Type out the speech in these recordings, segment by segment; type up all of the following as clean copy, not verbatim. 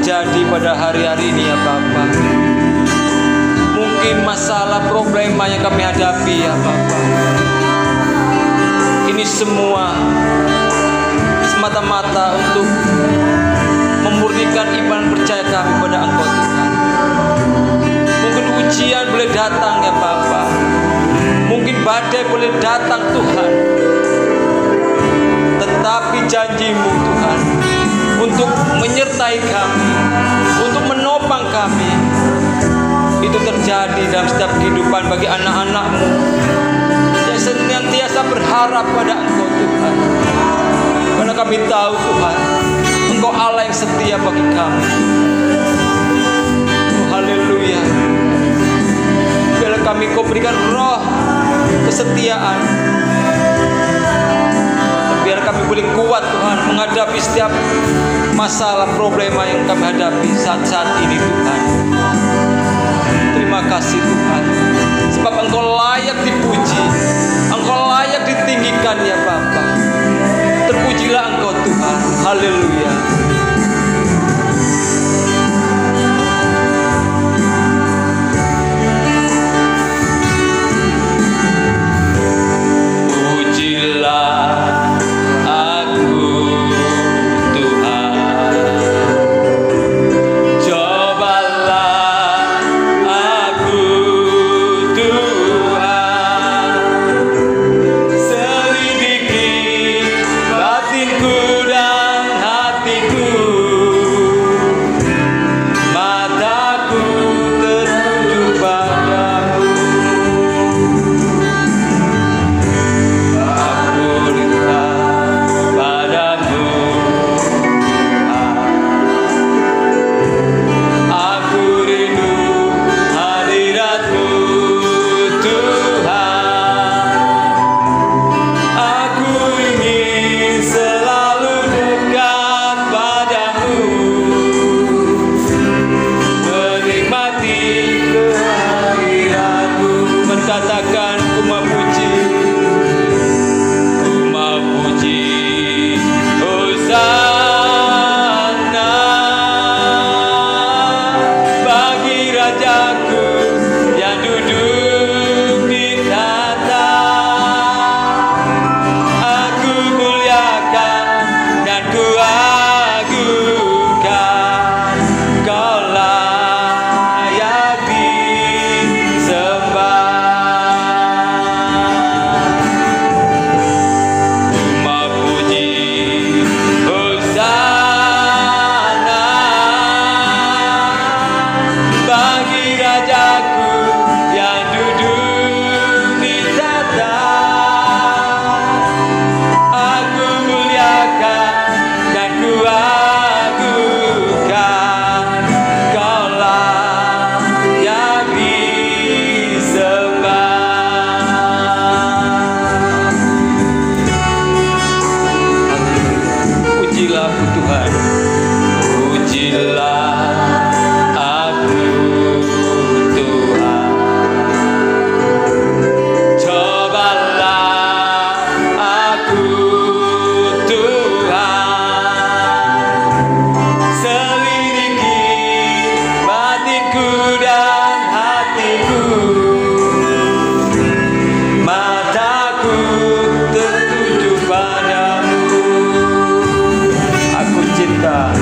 terjadi pada hari-hari ini ya Bapa. Mungkin masalah problema yang kami hadapi ya Bapa, ini semua semata-mata untuk memurnikan iman percaya kami pada Engkau Tuhan. Mungkin ujian boleh datang ya Bapa, mungkin badai boleh datang Tuhan, tetapi janji-Mu Tuhan untuk menyertai kami, untuk menopang kami, itu terjadi dalam setiap kehidupan bagi anak-anak-Mu yang senantiasa berharap pada Engkau Tuhan. Karena kami tahu Tuhan, Engkau Allah yang setia bagi kami. Oh, haleluya. Biarlah kami Kau berikan roh kesetiaan, biar kami boleh kuat Tuhan menghadapi setiap masalah problema yang kami hadapi saat-saat ini Tuhan. Terima kasih Tuhan, sebab Engkau layak dipuji, Engkau layak ditinggikan ya Bapa. Terpujilah Engkau Tuhan. Haleluya. cinta.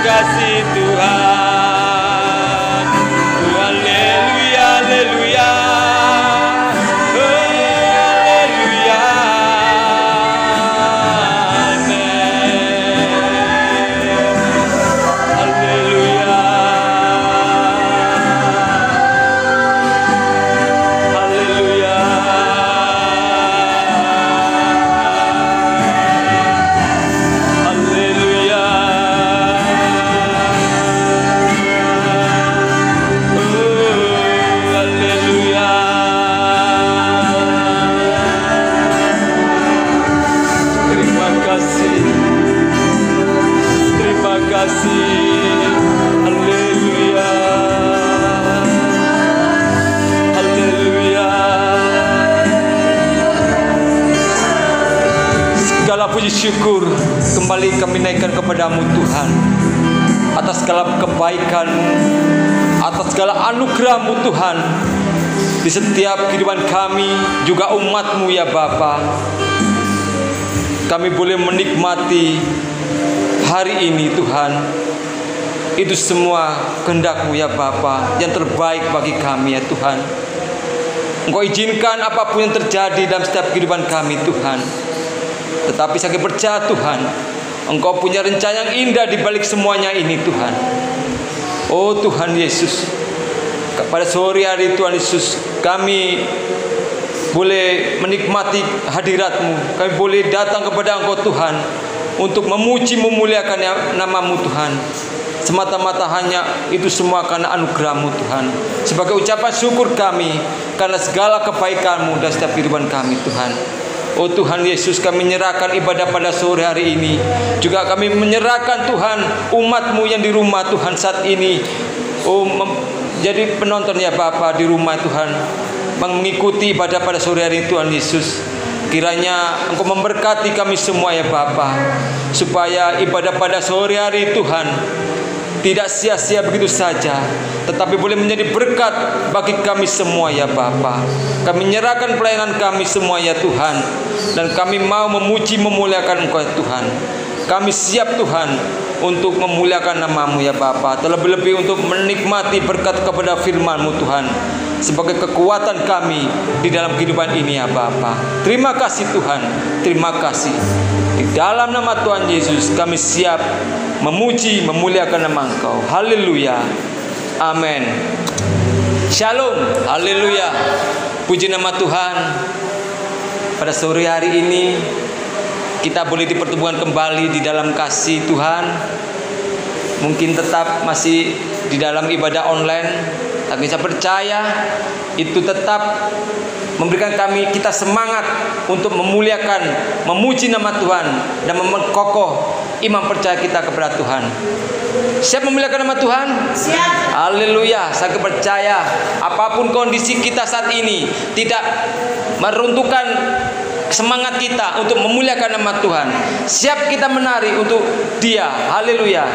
kasih Tuhan. Haleluya, haleluya. Haleluya. Amen. Haleluya. Haleluya. Haleluya. Haleluya. Terima kasih. Terima kasih. Haleluya. Haleluya. Segala puji syukur kembali kami naikkan kepadamu Tuhan, atas segala kebaikan-Mu, atas segala anugerah-Mu Tuhan di setiap kehidupan kami, juga umat-Mu ya Bapa. Kami boleh menikmati hari ini Tuhan. Itu semua kehendak-Mu ya Bapa, yang terbaik bagi kami ya Tuhan. Engkau izinkan apapun yang terjadi dalam setiap kehidupan kami Tuhan. Tetapi saya percaya Tuhan, Engkau punya rencana yang indah di balik semuanya ini Tuhan. Oh Tuhan Yesus, pada sore hari Tuhan Yesus, kami boleh menikmati hadirat-Mu. Kami boleh datang kepada Engkau Tuhan, untuk memuji memuliakan nama-Mu Tuhan. Semata-mata hanya itu semua karena anugerah-Mu Tuhan. Sebagai ucapan syukur kami karena segala kebaikan-Mu dan setiap kehidupan kami Tuhan. Oh Tuhan Yesus, kami menyerahkan ibadah pada sore hari ini. Juga kami menyerahkan Tuhan umat-Mu yang di rumah Tuhan saat ini. Oh, jadi penonton ya Bapa di rumah Tuhan, mengikuti ibadah pada sore hari Tuhan Yesus. Kiranya Engkau memberkati kami semua ya Bapa, supaya ibadah pada sore hari Tuhan tidak sia-sia begitu saja, tetapi boleh menjadi berkat bagi kami semua ya Bapa. Kami menyerahkan pelayanan kami semua ya Tuhan, dan kami mau memuji memuliakan Engkau ya Tuhan. Kami siap Tuhan untuk memuliakan nama-Mu ya Bapa, terlebih-lebih untuk menikmati berkat kepada firman-Mu Tuhan, sebagai kekuatan kami di dalam kehidupan ini ya Bapa. Terima kasih Tuhan, terima kasih. Di dalam nama Tuhan Yesus kami siap memuji memuliakan nama Engkau. Haleluya. Amin. Shalom. Haleluya. Puji nama Tuhan. Pada sore hari ini kita boleh dipertemukan kembali di dalam kasih Tuhan. Mungkin tetap masih di dalam ibadah online, tapi saya percaya itu tetap memberikan kita semangat untuk memuliakan, memuji nama Tuhan, dan memperkokoh iman percaya kita kepada Tuhan. Siap memuliakan nama Tuhan? Siap. Haleluya. Saya percaya apapun kondisi kita saat ini tidak meruntuhkan semangat kita untuk memuliakan nama Tuhan. Siap kita menari untuk Dia. Haleluya.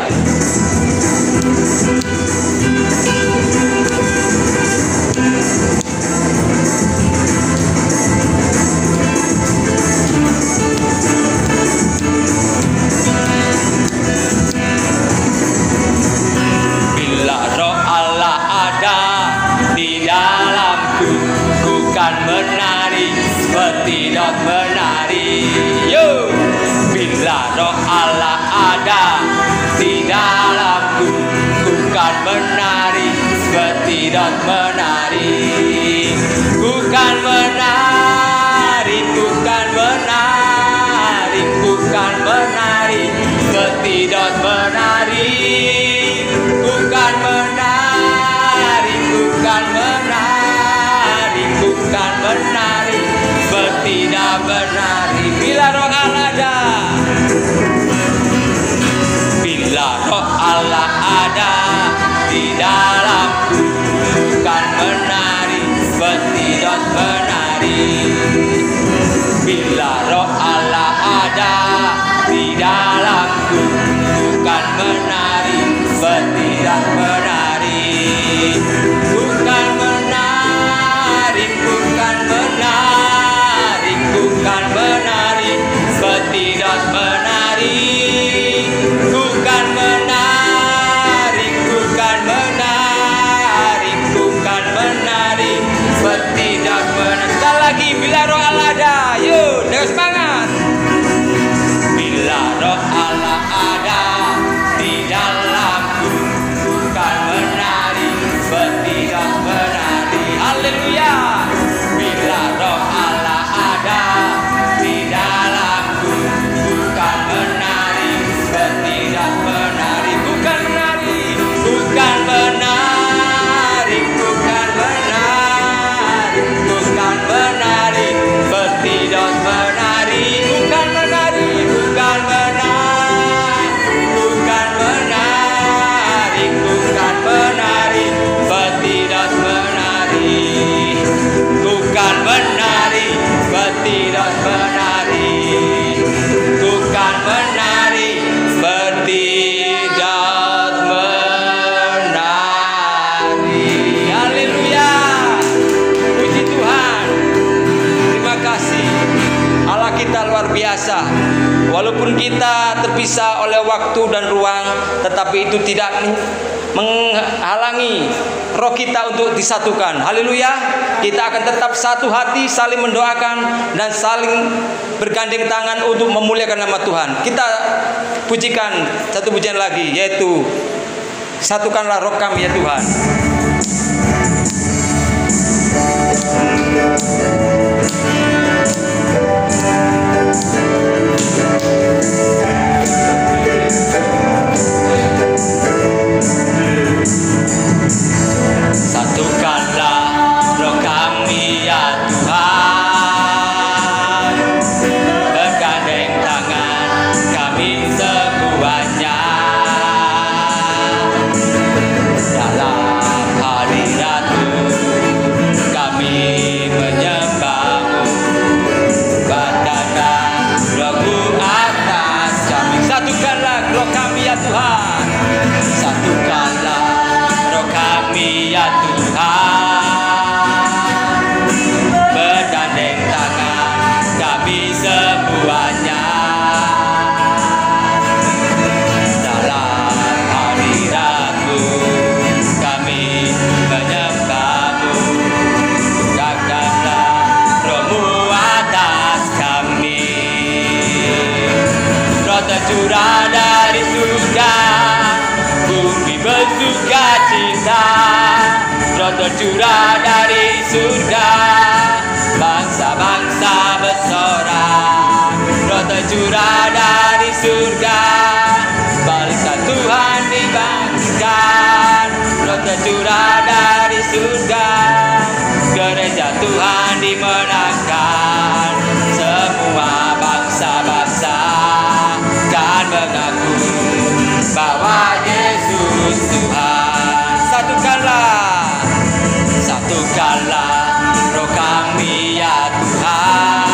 Bila Roh Allah ada di dalamku, ku kan menari seperti Daud menari. Yo, bila Roh Allah ada di dalamku, ku kan menari seperti Daud menari. Ku kan menari, ku kan menari, ku kan menari seperti Daud menari. Ku kan menari, ku kan menari, ku kan menari seperti Daud menari. Bila Roh Allah ada, bila Roh Allah ada di dalamku, ku kan menari seperti Daud menari. Bila Roh Allah ada di dalamku, ku kan menari seperti Daud menari. Ku kan menari, ku kan menari, ku kan menari seperti Daud menari. Ku kan menari, kita terpisah oleh waktu dan ruang, tetapi itu tidak menghalangi roh kita untuk disatukan. Haleluya. Kita akan tetap satu hati, saling mendoakan dan saling bergandeng tangan untuk memuliakan nama Tuhan. Kita pujikan satu pujian lagi, yaitu satukanlah roh kami ya Tuhan. Satukanlah roh kami ya Tuhan, bergandeng tangan kami semuanya dalam hadirat-Mu, kami menyembah-Mu, banggakan roh-Mu atas kami. Satukanlah roh kami ya Tuhan, satukanlah roh kami ya Tuhan, bergandeng tangan kami semuanya dalam hadirat-Mu, kami menyembah-Mu, banggakanlah roh-Mu atas kami. Roh tercurah dari surga, bumi bersuka cita. Roh tercurah dari surga, bangsa-bangsa bersorak. Roh tercurah dari surga, bangsa Tuhan dibangkitkan. Roh tercurah dari surga, gereja Tuhan dimenangkan. Semua bangsa-bangsa kan mengaku bahwa Yesus Tuhan. Satukanlah roh kami ya Tuhan,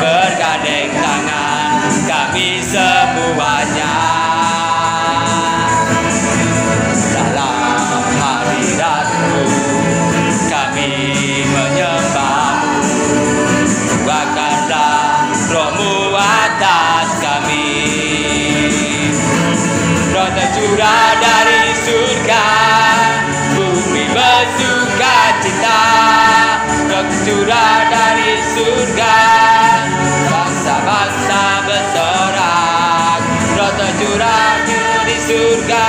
bergandeng tangan kami semuanya dalam hadirat-Mu, kami menyembah-Mu, banggakanlah roh-Mu atas kami. Roh tercurah dari surga, bumi bersuka cita. Roh tercurah dari surga, bangsa-bangsa bersorak. Roh tercurah dari surga,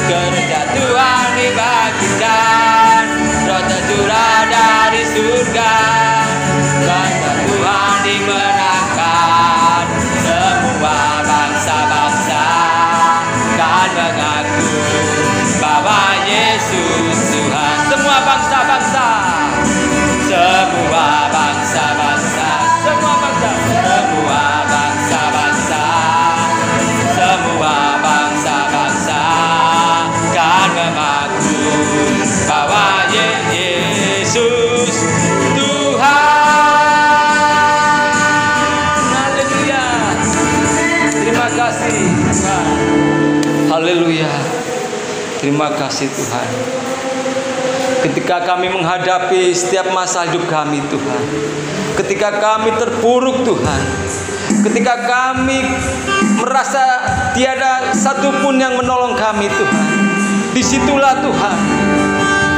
gereja Tuhan dibangkitkan. Roh tercurah dari surga, bangsa Tuhan dimenangkan. Semua bangsa-bangsa kan mengaku bahwa Yesus Tuhan. Semua bangsa-bangsa, semua bangsa-bangsa, semua bangsa, semua bangsa-bangsa, semua bangsa-bangsa kan mengaku bahwa Yesus Tuhan. Haleluya. Terima kasih Tuhan. Haleluya. Terima kasih Tuhan. Ketika kami menghadapi setiap masa hidup kami Tuhan, ketika kami terpuruk Tuhan, ketika kami merasa tiada satupun yang menolong kami Tuhan, disitulah Tuhan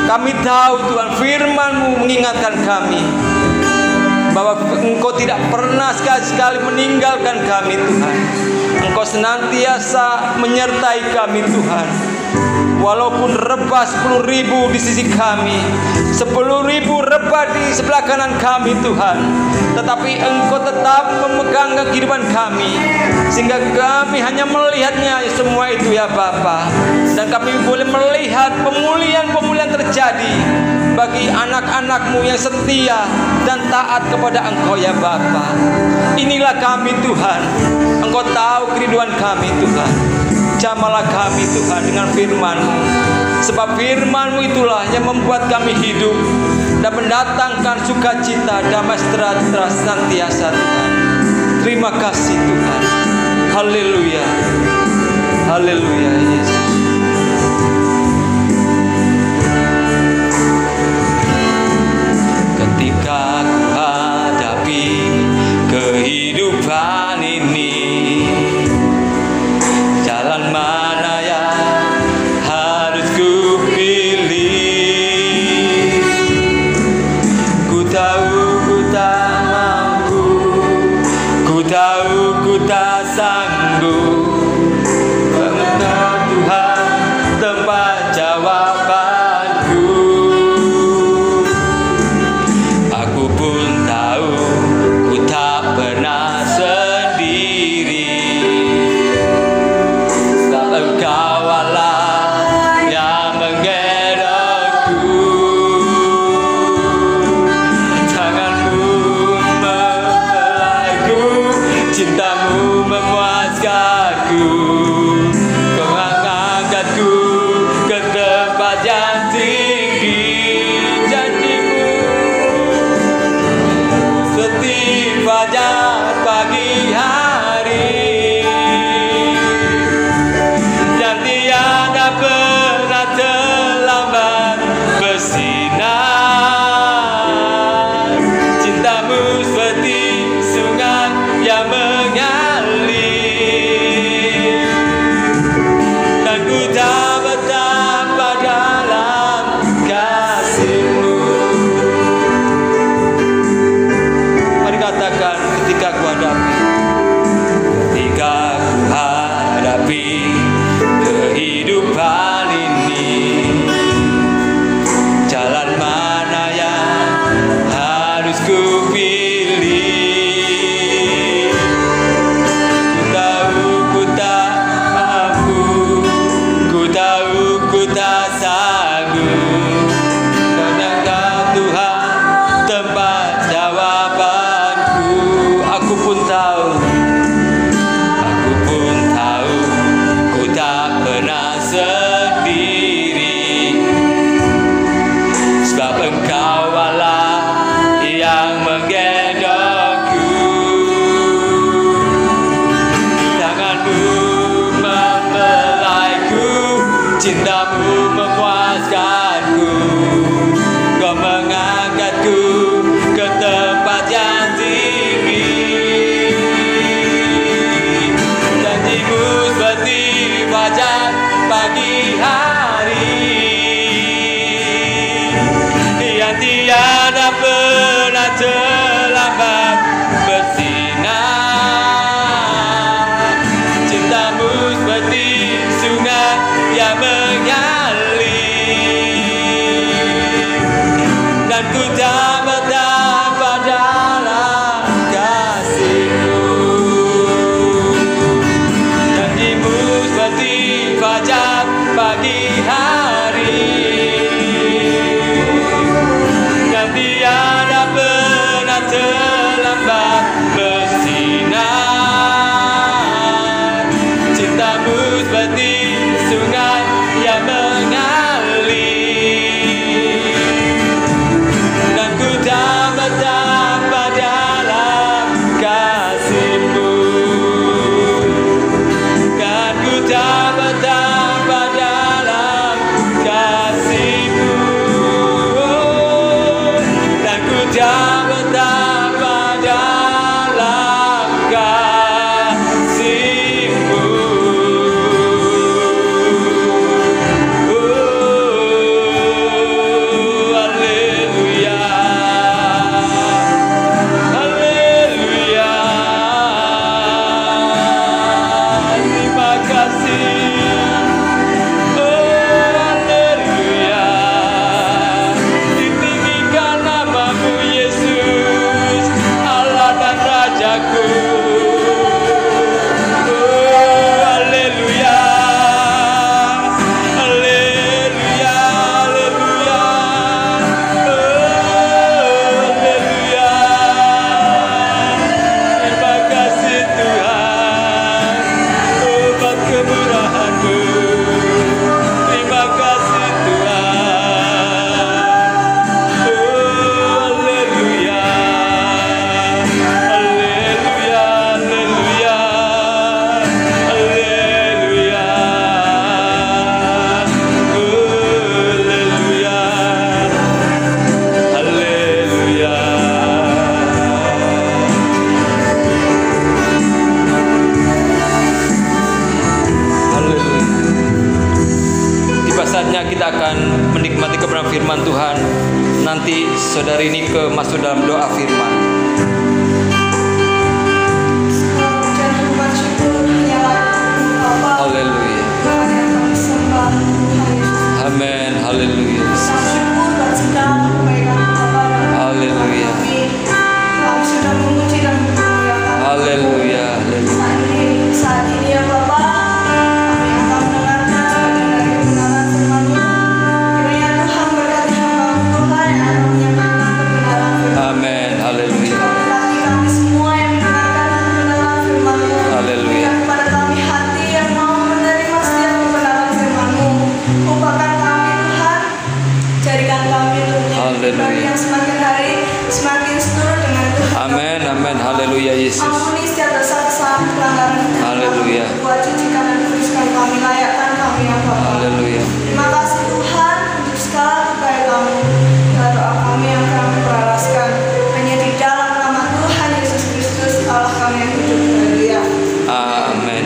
kami tahu Tuhan firman-Mu mengingatkan kami bahwa Engkau tidak pernah sekali-sekali meninggalkan kami Tuhan. Engkau senantiasa menyertai kami Tuhan. Walaupun rebah 10.000 di sisi kami, 10.000 rebah di sebelah kanan kami Tuhan, tetapi Engkau tetap memegang kehidupan kami, sehingga kami hanya melihatnya semua itu ya Bapa. Dan kami boleh melihat pemulihan-pemulihan terjadi bagi anak-anak-Mu yang setia dan taat kepada Engkau ya Bapa. Inilah kami Tuhan. Engkau tahu kerinduan kami Tuhan. Jamalah kami Tuhan dengan firman-Mu, sebab firman-Mu itulah yang membuat kami hidup dan mendatangkan sukacita, damai sejahtera senantiasa Tuhan. Terima kasih Tuhan. Haleluya. Haleluya Yesus. Ketika ku hadapi kehidupan cintamu memuaskanku, kau mengangkatku ke tempat yang tinggi. Janjimu seperti fajar pagi hari yang tiada pernah terlambat bersinar. Cintamu seperti sungai yang mengalir, dan ku tak betapa dalam kasih-Mu. Janjimu seperti fajar pagi hari yang tiada pernah terlambat bersinar. Cintamu seperti sungai yang mengalir, dan ku tak betapa dalam kasih-Mu. Dan ku tak betapa dalam kasih-Mu. Dan ku tak betapa dalam kasih-Mu. Haleluya, haleluya. Terima kasih. Haleluya. Ditinggikan nama-Mu Yesus, Allah dan Rajaku. Haleluya, haleluya, haleluya. Haleluya. Terima kasih Tuhan, buat kemurahan-Mu. Terima kasih Tuhan. Haleluya, haleluya, haleluya, haleluya, haleluya, haleluya. Tiba saatnya kita akan menikmati kebenaran firman Tuhan. Nanti saudari ini masuk dalam doa firman. Haleluya. Amin. Haleluya. Haleluya. Haleluya. Saat ini ya Bapak, kami akan mendengarkan kebenaran firman-Mu. Kiranya Tuhan berkati hamba-Mu Tuhan yang akan menyampaikan kebenaran firman-Mu. Amin. Haleluya. Berkati kami semua yang mendengarkan kebenaran firman-Mu. Haleluya. Berikan kepada kami hati yang mau menerima setiap kebenaran firman-Mu. Upahkan kami Tuhan, jadikan kami untuk menjadi pribadi yang semakin hari semakin seturut dengan Tuhan. Amin. Amin. Haleluya Yesus. Ampuni setiap dosa-kesalahan pelanggaran kita. Haleluya. Buat cucikan dan kuduskan kami, layakkan kami ya Bapa. Haleluya. Terima kasih Tuhan untuk segala kebaikan-Mu. Dan doa kami yang kami peralaskan hanya di dalam nama Tuhan Yesus Kristus Allah kami yang hidup. Haleluya. Amin.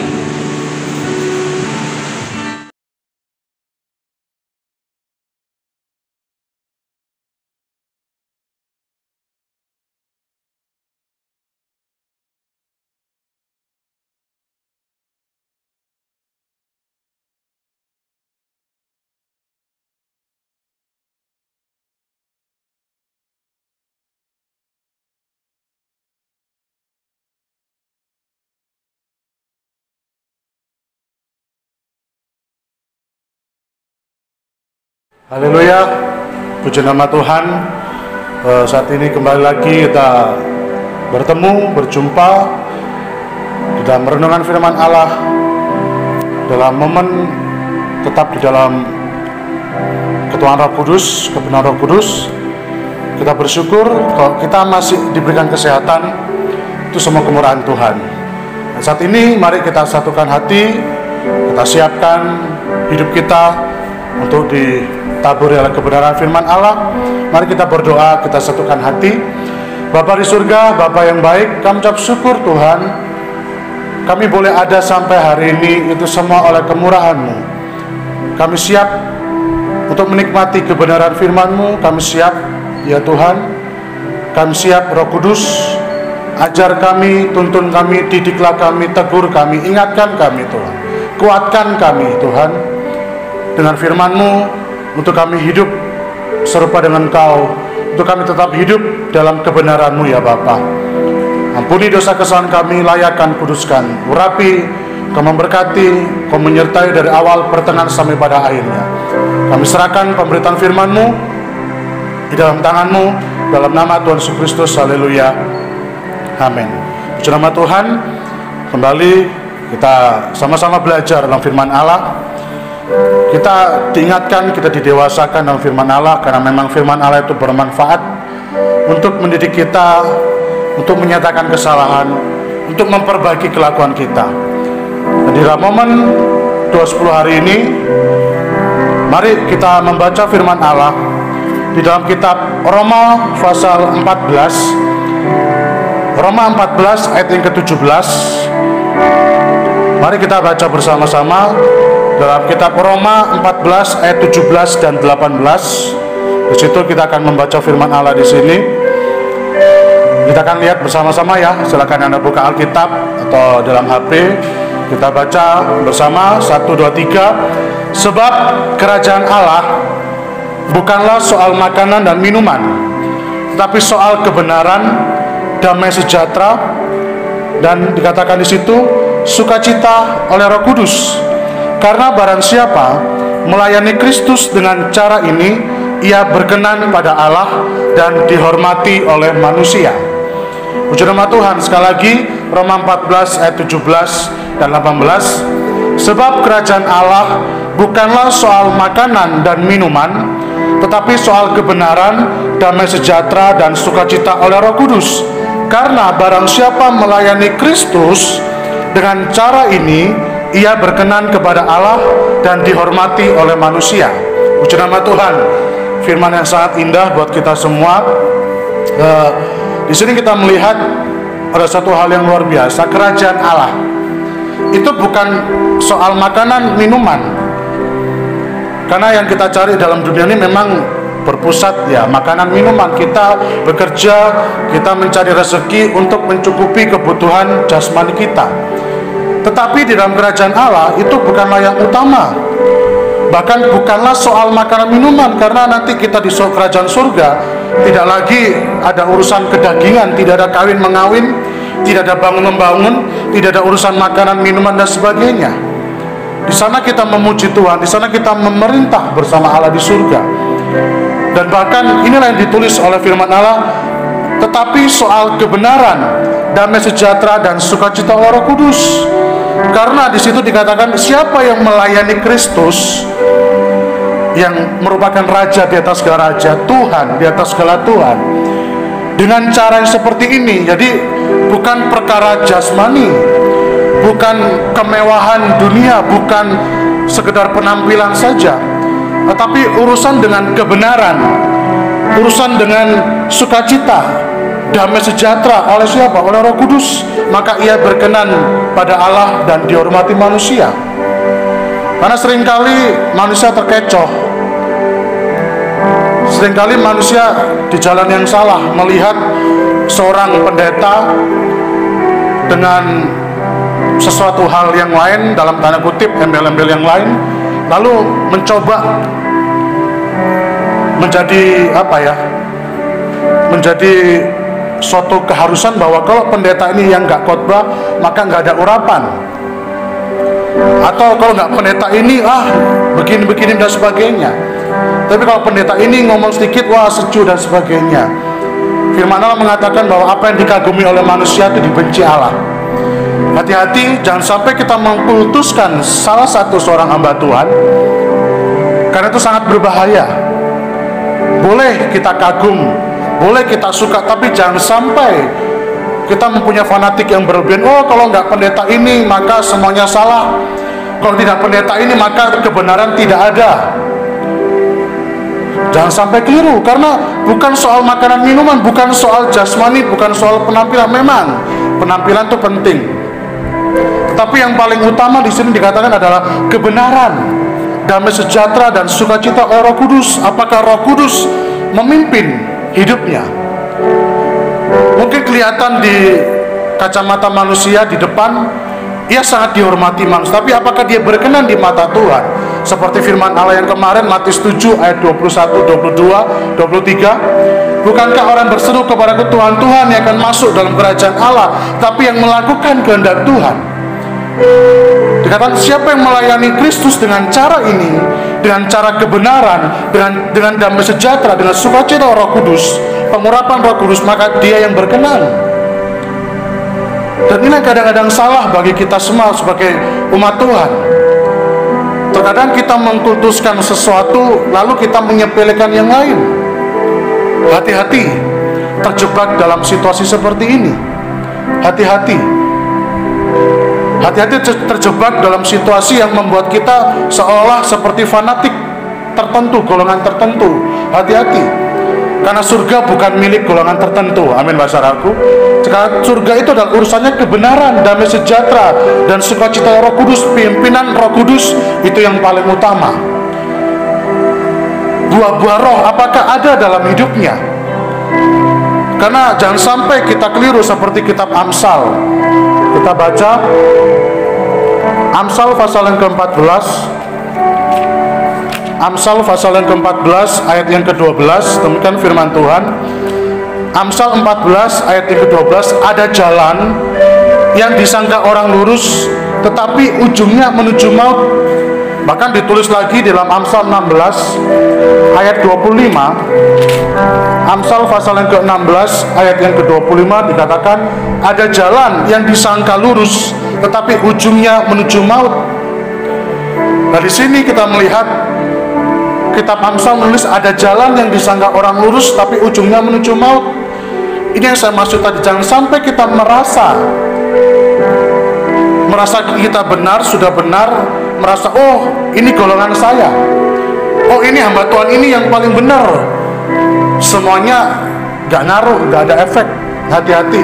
Haleluya, puji nama Tuhan. Saat ini kembali lagi kita bertemu, berjumpa di dalam renungan firman Allah, dalam momen tetap di dalam ketuaan Roh Kudus, kebenaran Roh Kudus. Kita bersyukur kalau kita masih diberikan kesehatan, itu semua kemurahan Tuhan. Dan saat ini mari kita satukan hati, kita siapkan hidup kita untuk ditaburi oleh kebenaran firman Allah. Mari kita berdoa, kita satukan hati. Bapa di surga, Bapa yang baik, kami ucap syukur Tuhan, kami boleh ada sampai hari ini, itu semua oleh kemurahan-Mu. Kami siap untuk menikmati kebenaran firman-Mu. Kami siap, ya Tuhan. Kami siap, Roh Kudus, ajar kami, tuntun kami, didiklah kami, tegur kami, ingatkan kami Tuhan. Kuatkan kami Tuhan dengan firman-Mu, untuk kami hidup serupa dengan Kau, untuk kami tetap hidup dalam kebenaran-Mu ya Bapa. Ampuni dosa kesalahan kami, layakkan, kuduskan, urapi, Kau memberkati, Kau menyertai dari awal pertengahan sampai pada akhirnya. Kami serahkan pemberitaan firman-Mu di dalam tangan-Mu, dalam nama Tuhan Yesus Kristus. Haleluya, amin. Puji nama Tuhan. Kembali kita sama-sama belajar dalam firman Allah. Kita diingatkan, kita didewasakan dalam firman Allah, karena memang firman Allah itu bermanfaat untuk mendidik kita, untuk menyatakan kesalahan, untuk memperbaiki kelakuan kita. Dan di dalam momen 20 hari ini, mari kita membaca firman Allah di dalam kitab Roma pasal 14. Roma 14 ayat yang ke-17. Mari kita baca bersama-sama dalam kitab Roma 14 ayat 17 dan 18. Di situ kita akan membaca firman Allah di sini. Kita akan lihat bersama-sama ya. Silakan Anda buka Alkitab atau dalam HP. Kita baca bersama 1, 2, 3. Sebab kerajaan Allah bukanlah soal makanan dan minuman, tetapi soal kebenaran, damai sejahtera, dan dikatakan di situ sukacita oleh Roh Kudus. Karena barang siapa melayani Kristus dengan cara ini, ia berkenan pada Allah dan dihormati oleh manusia. Puji nama Tuhan. Sekali lagi, Roma 14 ayat 17 dan 18. Sebab kerajaan Allah bukanlah soal makanan dan minuman, tetapi soal kebenaran, damai sejahtera, dan sukacita oleh Roh Kudus. Karena barang siapa melayani Kristus dengan cara ini, ia berkenan kepada Allah dan dihormati oleh manusia. Puji nama Tuhan. Firman yang sangat indah buat kita semua. Di sini kita melihat ada satu hal yang luar biasa. Kerajaan Allah itu bukan soal makanan minuman. Karena yang kita cari dalam dunia ini memang berpusat ya makanan minuman. Kita bekerja, kita mencari rezeki untuk mencukupi kebutuhan jasmani kita. Tetapi di dalam kerajaan Allah itu bukanlah yang utama. Bahkan bukanlah soal makanan minuman, karena nanti kita di kerajaan surga tidak lagi ada urusan kedagingan, tidak ada kawin mengawin, tidak ada bangun membangun, tidak ada urusan makanan minuman dan sebagainya. Di sana kita memuji Tuhan, di sana kita memerintah bersama Allah di surga. Dan bahkan inilah yang ditulis oleh firman Allah, tetapi soal kebenaran, damai sejahtera, dan sukacita oleh Roh Kudus. Karena di situ dikatakan siapa yang melayani Kristus, yang merupakan raja di atas segala raja, Tuhan di atas segala Tuhan, dengan cara yang seperti ini. Jadi bukan perkara jasmani, bukan kemewahan dunia, bukan sekedar penampilan saja, tetapi urusan dengan kebenaran, urusan dengan sukacita, damai sejahtera oleh siapa? Oleh Roh Kudus. Maka ia berkenan pada Allah dan dihormati manusia. Karena seringkali manusia terkecoh, seringkali manusia di jalan yang salah, melihat seorang pendeta dengan sesuatu hal yang lain, dalam tanda kutip embel-embel yang lain, lalu mencoba menjadi menjadi suatu keharusan bahwa kalau pendeta ini yang nggak khotbah maka nggak ada urapan, atau kalau nggak pendeta ini begini-begini dan sebagainya. Tapi kalau pendeta ini ngomong sedikit sejuk dan sebagainya. Firman Allah mengatakan bahwa apa yang dikagumi oleh manusia itu dibenci Allah. Hati-hati, jangan sampai kita mengkultuskan salah satu seorang hamba Tuhan, karena itu sangat berbahaya. Boleh kita kagum, boleh kita suka, tapi jangan sampai kita mempunyai fanatik yang berlebihan. Kalau nggak pendeta ini maka semuanya salah, kalau tidak pendeta ini maka kebenaran tidak ada. Jangan sampai keliru, karena bukan soal makanan minuman, bukan soal jasmani, bukan soal penampilan. Memang penampilan itu penting, tetapi yang paling utama di sini dikatakan adalah kebenaran, damai sejahtera dan sukacita oleh Roh Kudus. Apakah Roh Kudus memimpin hidupnya? Mungkin kelihatan di kacamata manusia di depan, ia sangat dihormati manusia, tapi apakah dia berkenan di mata Tuhan? Seperti firman Allah yang kemarin, Matius 7 ayat 21, 22, 23. Bukankah orang berseru kepadaku, Tuhan, Tuhan, yang akan masuk dalam kerajaan Allah, tapi yang melakukan kehendak Tuhan? Dikatakan siapa yang melayani Kristus dengan cara ini, dengan cara kebenaran, dengan damai sejahtera, dengan sukacita Roh Kudus, pengurapan Roh Kudus, maka dia yang berkenan. Dan ini kadang-kadang salah bagi kita semua sebagai umat Tuhan. Terkadang kita mengkultuskan sesuatu, lalu kita menyepelekan yang lain. Hati-hati terjebak dalam situasi seperti ini. Hati-hati terjebak dalam situasi yang membuat kita seolah seperti fanatik tertentu, golongan tertentu. Hati-hati, karena surga bukan milik golongan tertentu. Amin, saudaraku. Sekarang surga itu adalah urusannya kebenaran, damai sejahtera, dan sukacita Roh Kudus. Pimpinan Roh Kudus itu yang paling utama. Buah-buah roh apakah ada dalam hidupnya? Karena jangan sampai kita keliru seperti kitab Amsal. Kita baca Amsal pasal yang ke-14. Amsal pasal yang ke-14 ayat yang ke-12, demikian firman Tuhan. Amsal 14 ayat yang ke-12, ada jalan yang disangka orang lurus, tetapi ujungnya menuju maut. Bahkan ditulis lagi dalam Amsal 16 ayat 25. Amsal pasal yang ke-16 ayat yang ke-25 dikatakan, ada jalan yang disangka lurus, tetapi ujungnya menuju maut. Nah, di sini kita melihat kitab Amsal menulis ada jalan yang disangka orang lurus, tapi ujungnya menuju maut. Ini yang saya maksud tadi, jangan sampai kita merasa kita benar, sudah benar, merasa oh ini golongan saya, oh ini hamba Tuhan ini yang paling benar, semuanya gak ngaruh, gak ada efek. Hati-hati,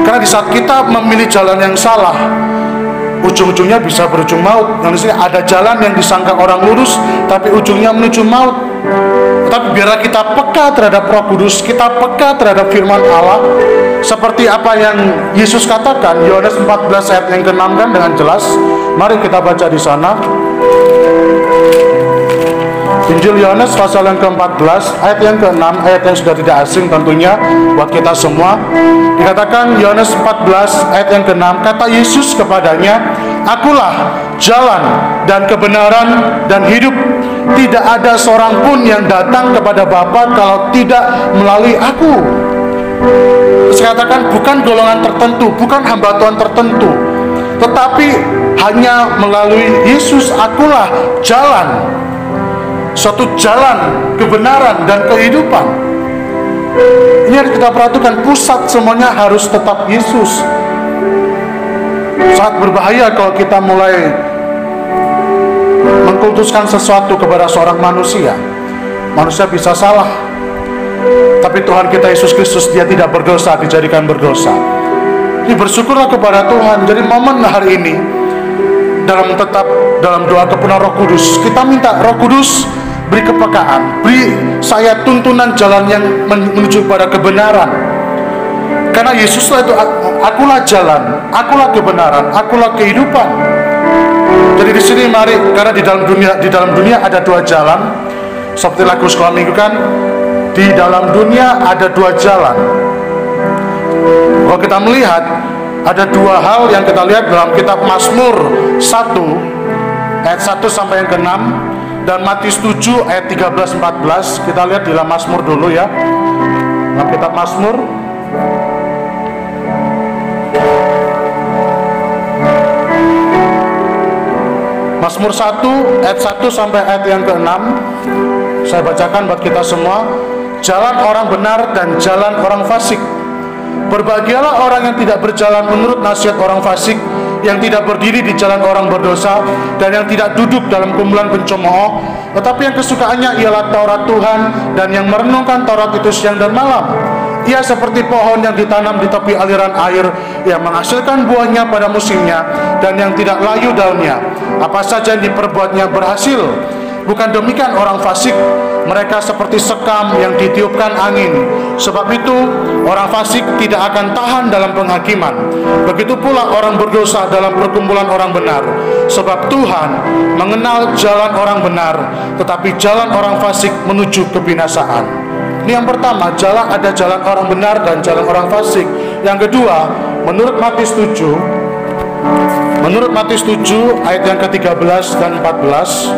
karena di saat kita memilih jalan yang salah, ujung-ujungnya bisa berujung maut. Yang di sini ada jalan yang disangka orang lurus, tapi ujungnya menuju maut. Tapi biarlah kita peka terhadap Roh Kudus, kita peka terhadap firman Allah, seperti apa yang Yesus katakan. Yohanes 14 ayat yang ke-6 kan dengan jelas. Mari kita baca di sana. Injil Yohanes pasal yang ke-14 ayat yang ke-6, ayat yang sudah tidak asing tentunya buat kita semua. Dikatakan Yohanes 14 ayat yang ke-6, kata Yesus kepadanya, akulah jalan dan kebenaran dan hidup. Tidak ada seorang pun yang datang kepada Bapa kalau tidak melalui aku. Saya katakan bukan golongan tertentu, bukan hamba Tuhan tertentu, tetapi hanya melalui Yesus. Akulah jalan, suatu jalan kebenaran dan kehidupan. Ini harus kita perhatikan, pusat semuanya harus tetap Yesus. Sangat berbahaya kalau kita mulai mengkultuskan sesuatu kepada seorang manusia. Manusia bisa salah, tapi Tuhan kita Yesus Kristus, dia tidak berdosa, dijadikan berdosa. Jadi bersyukurlah kepada Tuhan. Jadi momen hari ini tetap dalam doa kepenuhan Roh Kudus, kita minta Roh Kudus beri kepekaan, beri saya tuntunan jalan yang menuju pada kebenaran. Karena Yesuslah itu, akulah jalan, akulah kebenaran, akulah kehidupan. Jadi di sini mari, karena di dalam dunia ada dua jalan. Seperti lagu sekolah minggu kan, di dalam dunia ada dua jalan. Kalau kita melihat, ada dua hal yang kita lihat dalam kitab Mazmur 1 ayat 1 sampai yang ke-6 dan Matius 7 ayat 13-14. Kita lihat di dalam Mazmur dulu ya. Dalam kitab Mazmur Mazmur 1 ayat 1 sampai ayat yang ke-6. Saya bacakan buat kita semua. Jalan orang benar dan jalan orang fasik. Berbahagialah orang yang tidak berjalan menurut nasihat orang fasik, yang tidak berdiri di jalan orang berdosa, dan yang tidak duduk dalam kumpulan pencemooh, tetapi yang kesukaannya ialah Taurat Tuhan, dan yang merenungkan Taurat itu siang dan malam. Ia seperti pohon yang ditanam di tepi aliran air, yang menghasilkan buahnya pada musimnya, dan yang tidak layu daunnya. Apa saja yang diperbuatnya berhasil. Bukan demikian orang fasik, mereka seperti sekam yang ditiupkan angin. Sebab itu orang fasik tidak akan tahan dalam penghakiman. Begitu pula orang berdosa dalam perkumpulan orang benar. Sebab Tuhan mengenal jalan orang benar, tetapi jalan orang fasik menuju kebinasaan. Ini yang pertama, ada jalan orang benar dan jalan orang fasik. Yang kedua, menurut Matius 7 ayat yang ke-13 dan 14.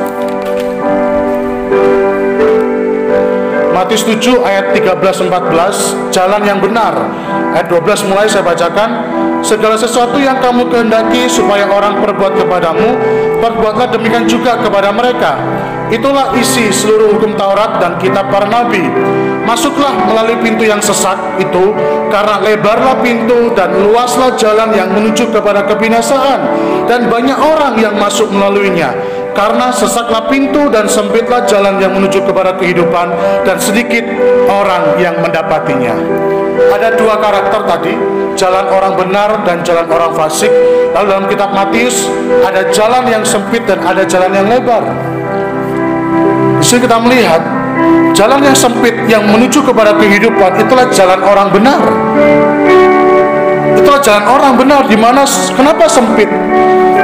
Matius 7 ayat 13-14, jalan yang benar. Ayat 12 mulai saya bacakan. Segala sesuatu yang kamu kehendaki supaya orang perbuat kepadamu, perbuatlah demikian juga kepada mereka. Itulah isi seluruh hukum Taurat dan kitab para nabi. Masuklah melalui pintu yang sesat itu, karena lebarlah pintu dan luaslah jalan yang menuju kepada kebinasaan, dan banyak orang yang masuk melaluinya. Karena sesatlah pintu dan sempitlah jalan yang menuju kepada kehidupan, dan sedikit orang yang mendapatinya. Ada dua karakter tadi, jalan orang benar dan jalan orang fasik. Lalu dalam kitab Matius ada jalan yang sempit dan ada jalan yang lebar. Di sini kita melihat jalan yang sempit yang menuju kepada kehidupan, itulah jalan orang benar. Itulah jalan orang benar. Di mana? Kenapa sempit?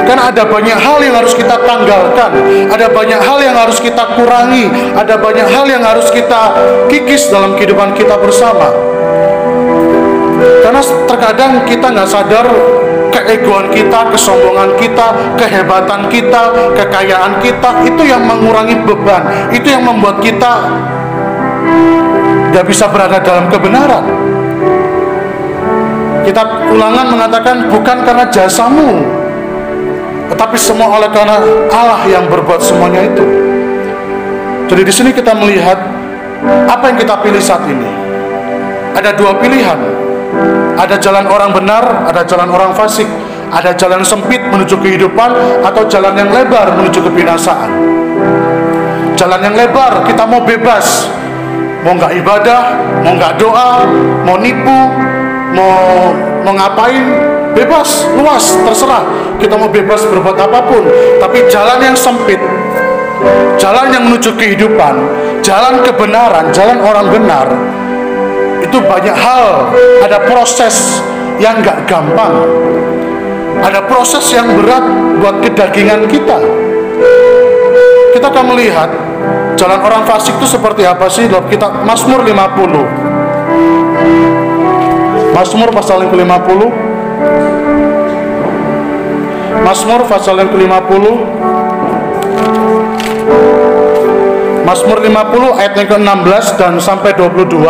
Karena ada banyak hal yang harus kita tanggalkan, ada banyak hal yang harus kita kurangi, ada banyak hal yang harus kita kikis dalam kehidupan kita bersama. Karena terkadang kita nggak sadar keegoan kita, kesombongan kita, kehebatan kita, kekayaan kita, itu yang mengurangi beban, itu yang membuat kita nggak bisa berada dalam kebenaran. Kitab Ulangan mengatakan bukan karena jasamu, tetapi semua oleh karena Allah yang berbuat semuanya itu. Jadi di sini kita melihat apa yang kita pilih saat ini. Ada dua pilihan. Ada jalan orang benar, ada jalan orang fasik. Ada jalan sempit menuju kehidupan, atau jalan yang lebar menuju kebinasaan. Jalan yang lebar, kita mau bebas, mau nggak ibadah, mau nggak doa, mau nipu, mau ngapain, bebas, luas, terserah. Kita mau bebas berbuat apapun. Tapi jalan yang sempit, jalan yang menuju kehidupan, jalan kebenaran, jalan orang benar, itu banyak hal. Ada proses yang gak gampang, ada proses yang berat buat kedagingan kita. Kita akan melihat jalan orang fasik itu seperti apa sih dalam kitab Mazmur 50. Mazmur pasal yang ke-50. Mazmur pasal yang ke-50. Mazmur 50 ayat yang ke-16 dan sampai 22.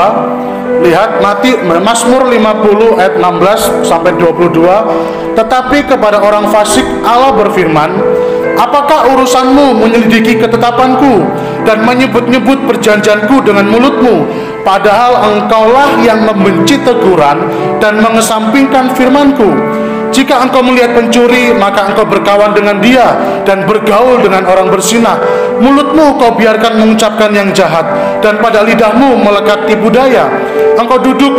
Lihat Mazmur 50 ayat 16 sampai 22. Tetapi kepada orang fasik Allah berfirman, apakah urusanmu menyelidiki ketetapanku dan menyebut-nyebut perjanjianku dengan mulutmu, padahal engkaulah yang membenci teguran dan mengesampingkan firmanku. Jika engkau melihat pencuri, maka engkau berkawan dengan dia dan bergaul dengan orang berzinah. Mulutmu kau biarkan mengucapkan yang jahat, dan pada lidahmu melekat tipu daya. Engkau duduk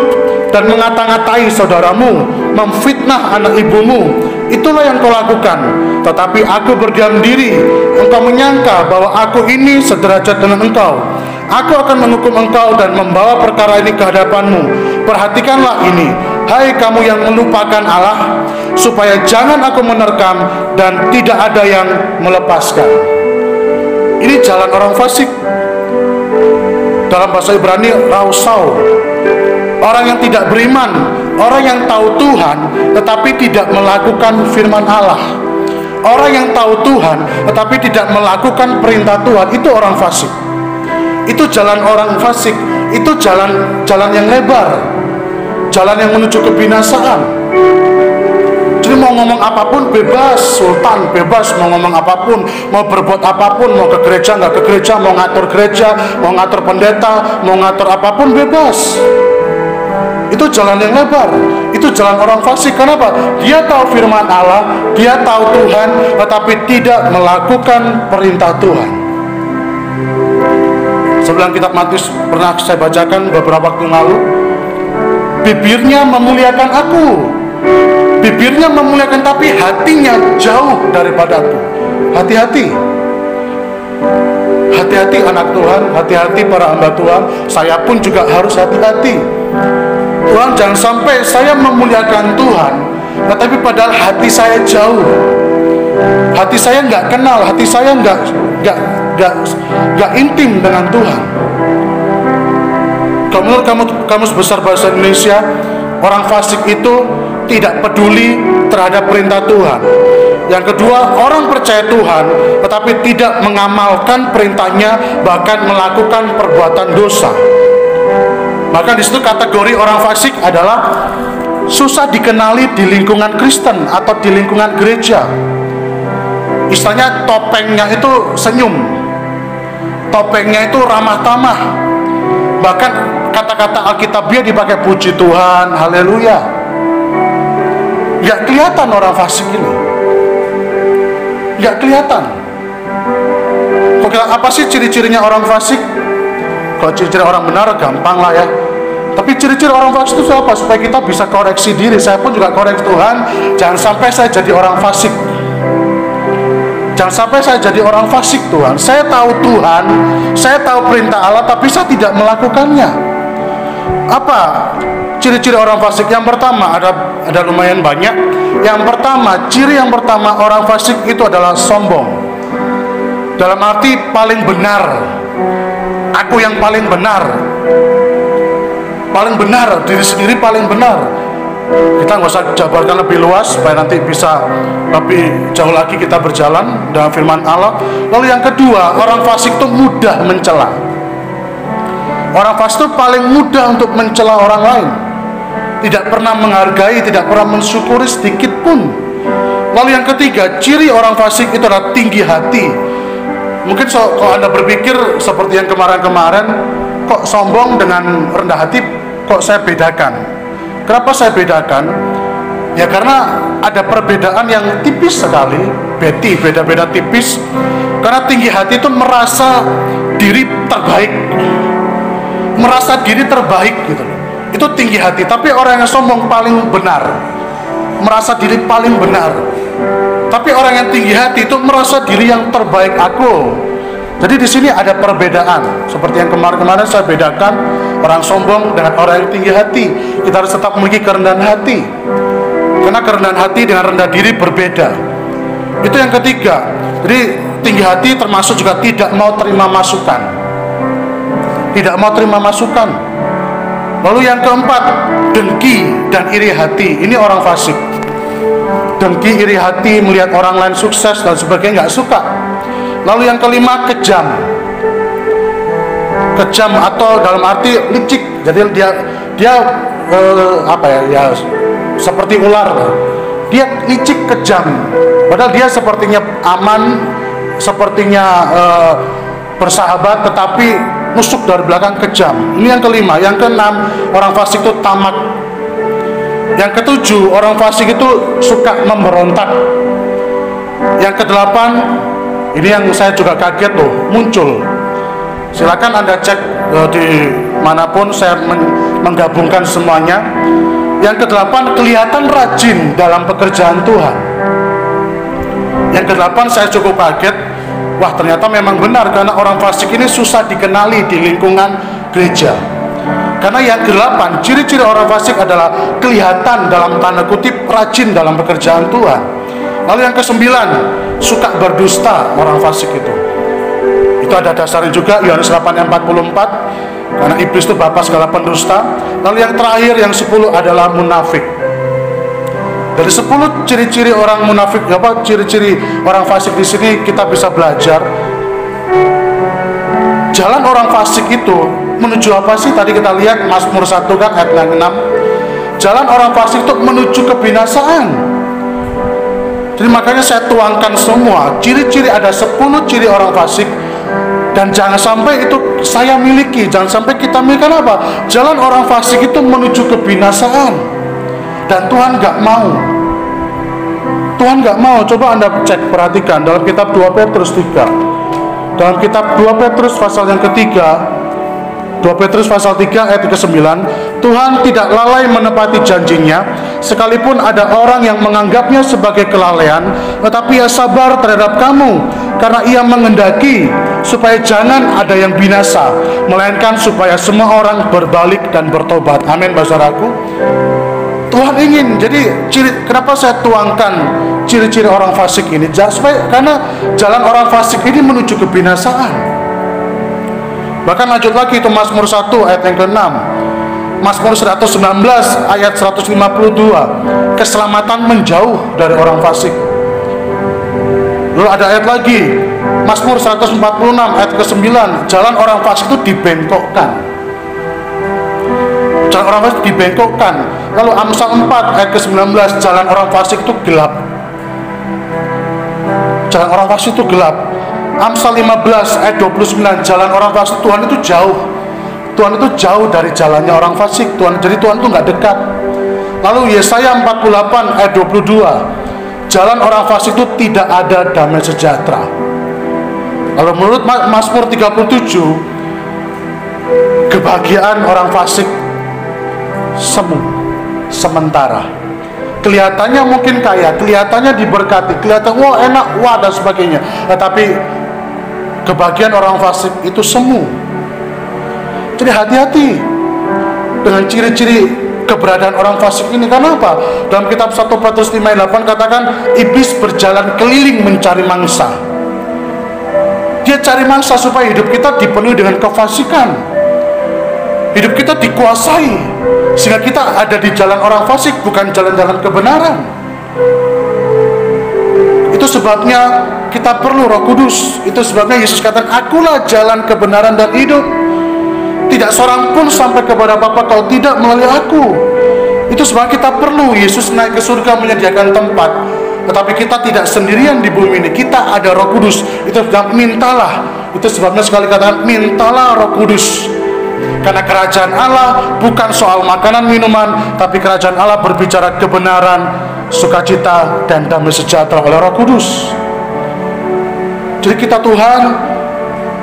dan mengata-ngatai saudaramu, memfitnah anak ibumu. Itulah yang kau lakukan. Tetapi aku berdiam diri. Engkau menyangka bahwa aku ini sederajat dengan engkau. Aku akan menghukum engkau dan membawa perkara ini ke hadapanmu. Perhatikanlah ini, hai kamu yang melupakan Allah, supaya jangan aku menerkam dan tidak ada yang melepaskan. Ini jalan orang fasik. Dalam bahasa Ibrani, rausau. Orang yang tidak beriman, orang yang tahu Tuhan tetapi tidak melakukan firman Allah. Orang yang tahu Tuhan tetapi tidak melakukan perintah Tuhan, itu orang fasik. Itu jalan orang fasik. Itu jalan yang lebar, jalan yang menuju kebinasaan. Jadi mau ngomong apapun bebas, sultan bebas mau ngomong apapun, mau berbuat apapun, mau ke gereja nggak ke gereja, mau ngatur gereja, mau ngatur pendeta, mau ngatur apapun bebas. Itu jalan yang lebar. itu jalan orang fasik. Kenapa? Dia tahu firman Allah, dia tahu Tuhan, tetapi tidak melakukan perintah Tuhan. Sebelum kitab Matius pernah saya bacakan beberapa waktu lalu, bibirnya memuliakan aku, bibirnya memuliakan, tapi hatinya jauh daripada aku. Hati-hati, hati-hati anak Tuhan, hati-hati para hamba Tuhan. Saya pun juga harus hati-hati. Tuhan, jangan sampai saya memuliakan Tuhan, tetapi padahal hati saya jauh, hati saya nggak kenal, hati saya nggak intim dengan Tuhan. Kalau menurut Kamus Besar Bahasa Indonesia, orang fasik itu tidak peduli terhadap perintah Tuhan. Yang kedua, orang percaya Tuhan tetapi tidak mengamalkan perintahnya, bahkan melakukan perbuatan dosa. Maka di situ kategori orang fasik adalah susah dikenali di lingkungan Kristen atau di lingkungan gereja. Istilahnya topengnya itu senyum, topengnya itu ramah tamah, bahkan kata-kata Alkitabiah dipakai puji Tuhan, haleluya. Nggak kelihatan orang fasik ini, nggak kelihatan. Kok apa sih ciri-cirinya orang fasik? Kalau ciri-ciri orang benar gampang lah ya. Tapi ciri-ciri orang fasik itu apa? Supaya kita bisa koreksi diri. Saya pun juga koreksi Tuhan, jangan sampai saya jadi orang fasik. Jangan sampai saya jadi orang fasik, Tuhan. Saya tahu Tuhan, saya tahu perintah Allah, tapi saya tidak melakukannya. Apa ciri-ciri orang fasik? Yang pertama, ada lumayan banyak. Yang pertama, ciri yang pertama orang fasik itu adalah sombong. Dalam arti paling benar. Aku yang paling benar. Paling benar, diri sendiri paling benar. Kita nggak usah jabarkan lebih luas supaya nanti bisa lebih jauh lagi kita berjalan dalam firman Allah. Lalu yang kedua, orang fasik itu mudah mencela. Orang fasik itu paling mudah untuk mencela orang lain. Tidak pernah menghargai, tidak pernah mensyukuri sedikit pun. Lalu yang ketiga, ciri orang fasik itu adalah tinggi hati. Mungkin kalau Anda berpikir seperti yang kemarin-kemarin, kok sombong dengan rendah hati, kok saya bedakan? Kenapa saya bedakan? Ya karena ada perbedaan yang tipis sekali, beda-beda tipis. Karena tinggi hati itu merasa diri terbaik, merasa diri terbaik gitu loh. Itu tinggi hati. Tapi orang yang sombong paling benar, merasa diri paling benar. Tapi orang yang tinggi hati itu merasa diri yang terbaik aku. Jadi di sini ada perbedaan. Seperti yang kemarin-kemarin saya bedakan orang sombong dengan orang yang tinggi hati. Kita harus tetap memiliki kerendahan hati. Karena kerendahan hati dengan rendah diri berbeda. Itu yang ketiga. Jadi tinggi hati termasuk juga tidak mau terima masukan. Tidak mau terima masukan. Lalu yang keempat, dengki dan iri hati. Ini orang fasik. Dengki, iri hati, melihat orang lain sukses dan sebagainya, nggak suka. Lalu yang kelima, kejam. Kejam atau dalam arti licik. Jadi dia seperti ular. Dia licik, kejam. Padahal dia sepertinya aman, sepertinya bersahabat, tetapi nusuk dari belakang, kejam. Ini yang kelima. Yang keenam, orang fasik itu tamak. Yang ketujuh, orang fasik itu suka memberontak. Yang kedelapan, ini yang saya juga kaget loh, muncul. Silakan Anda cek di manapun, saya menggabungkan semuanya. Yang kedelapan, kelihatan rajin dalam pekerjaan Tuhan. Yang kedelapan, saya cukup kaget. Wah, ternyata memang benar, karena orang fasik ini susah dikenali di lingkungan gereja. Karena yang kedelapan, ciri-ciri orang fasik adalah kelihatan dalam tanda kutip rajin dalam pekerjaan Tuhan. Lalu yang kesembilan, suka berdusta orang fasik itu. Itu ada dasarnya juga, Yohanes 8:44, karena iblis itu bapa segala pendusta. Lalu yang terakhir, yang 10 adalah munafik. Dari 10 ciri-ciri orang munafik, ciri-ciri orang fasik di sini kita bisa belajar. Jalan orang fasik itu menuju apa sih? Tadi kita lihat Mazmur 1 kan ayat 6. Jalan orang fasik itu menuju kebinasaan. Jadi makanya saya tuangkan semua ciri-ciri, ada 10 ciri orang fasik. Dan jangan sampai itu saya miliki, jangan sampai kita miliki. Apa? Jalan orang fasik itu menuju kebinasaan. Dan Tuhan nggak mau. Tuhan nggak mau. Coba Anda cek, perhatikan dalam kitab 2 Petrus 3. Dalam kitab 2 Petrus pasal yang ketiga, 2 Petrus pasal 3 ayat ke-9, Tuhan tidak lalai menepati janjinya, sekalipun ada orang yang menganggapnya sebagai kelalaian, tetapi ia sabar terhadap kamu, karena ia menghendaki supaya jangan ada yang binasa, melainkan supaya semua orang berbalik dan bertobat. Amin, saudaraku. Tuhan ingin, jadi kenapa saya tuangkan ciri-ciri orang fasik ini? Karena jalan orang fasik ini menuju kebinasaan. Bahkan lanjut lagi itu Mazmur 1 ayat yang ke-6, Mazmur 119 ayat 152, keselamatan menjauh dari orang fasik. Lalu ada ayat lagi, Mazmur 146 ayat ke-9, jalan orang fasik itu dibengkokkan. Jalan orang fasik dibengkokkan. Lalu Amsal 4 ayat ke-19, jalan orang fasik itu gelap. Jalan orang fasik itu gelap. Amsal 15 ayat 29, jalan orang fasik Tuhan itu jauh. Tuhan itu jauh dari jalannya orang fasik. Jadi Tuhan itu nggak dekat. Lalu Yesaya 48 ayat 22, jalan orang fasik itu tidak ada damai sejahtera. Lalu menurut Mazmur 37, kebahagiaan orang fasik semu, sementara. Kelihatannya mungkin kaya, kelihatannya diberkati, kelihatan wah enak, wah dan sebagainya. Tetapi kebahagiaan orang fasik itu semu. Jadi hati-hati dengan ciri-ciri keberadaan orang fasik ini. Karena apa? Dalam kitab 1 Petrus 5:8 katakan, iblis berjalan keliling mencari mangsa. Dia cari mangsa supaya hidup kita dipenuhi dengan kefasikan, hidup kita dikuasai, sehingga kita ada di jalan orang fasik, bukan jalan-jalan kebenaran. Itu sebabnya kita perlu Roh Kudus. Itu sebabnya Yesus katakan, akulah jalan kebenaran dan hidup. Tidak seorang pun sampai kepada Bapa kalau tidak melalui aku. Itu sebabnya kita perlu Yesus naik ke surga menyediakan tempat. Tetapi kita tidak sendirian di bumi ini. Kita ada Roh Kudus. Itu sebabnya mintalah. Itu sebabnya sekali katakan, mintalah Roh Kudus. Karena kerajaan Allah bukan soal makanan minuman, tapi kerajaan Allah berbicara kebenaran, sukacita, dan damai sejahtera oleh Roh Kudus. Jadi kita Tuhan,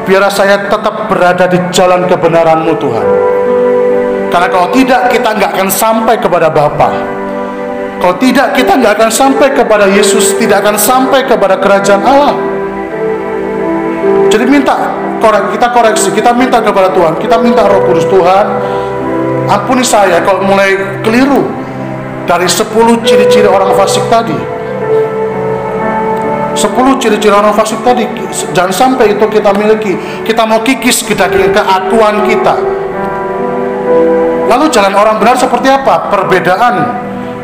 biarlah saya tetap berada di jalan kebenaran-Mu Tuhan. Karena kalau tidak, kita nggak akan sampai kepada Bapa. Kalau tidak, kita nggak akan sampai kepada Yesus, tidak akan sampai kepada kerajaan Allah. Jadi kita koreksi, kita minta kepada Tuhan, kita minta Roh Kudus. Tuhan, ampuni saya kalau mulai keliru dari 10 ciri-ciri orang fasik tadi. 10 ciri-ciri orang fasik tadi, jangan sampai itu kita miliki. Kita mau kikis ke daging keakuan kita. Lalu jalan orang benar seperti apa? Perbedaan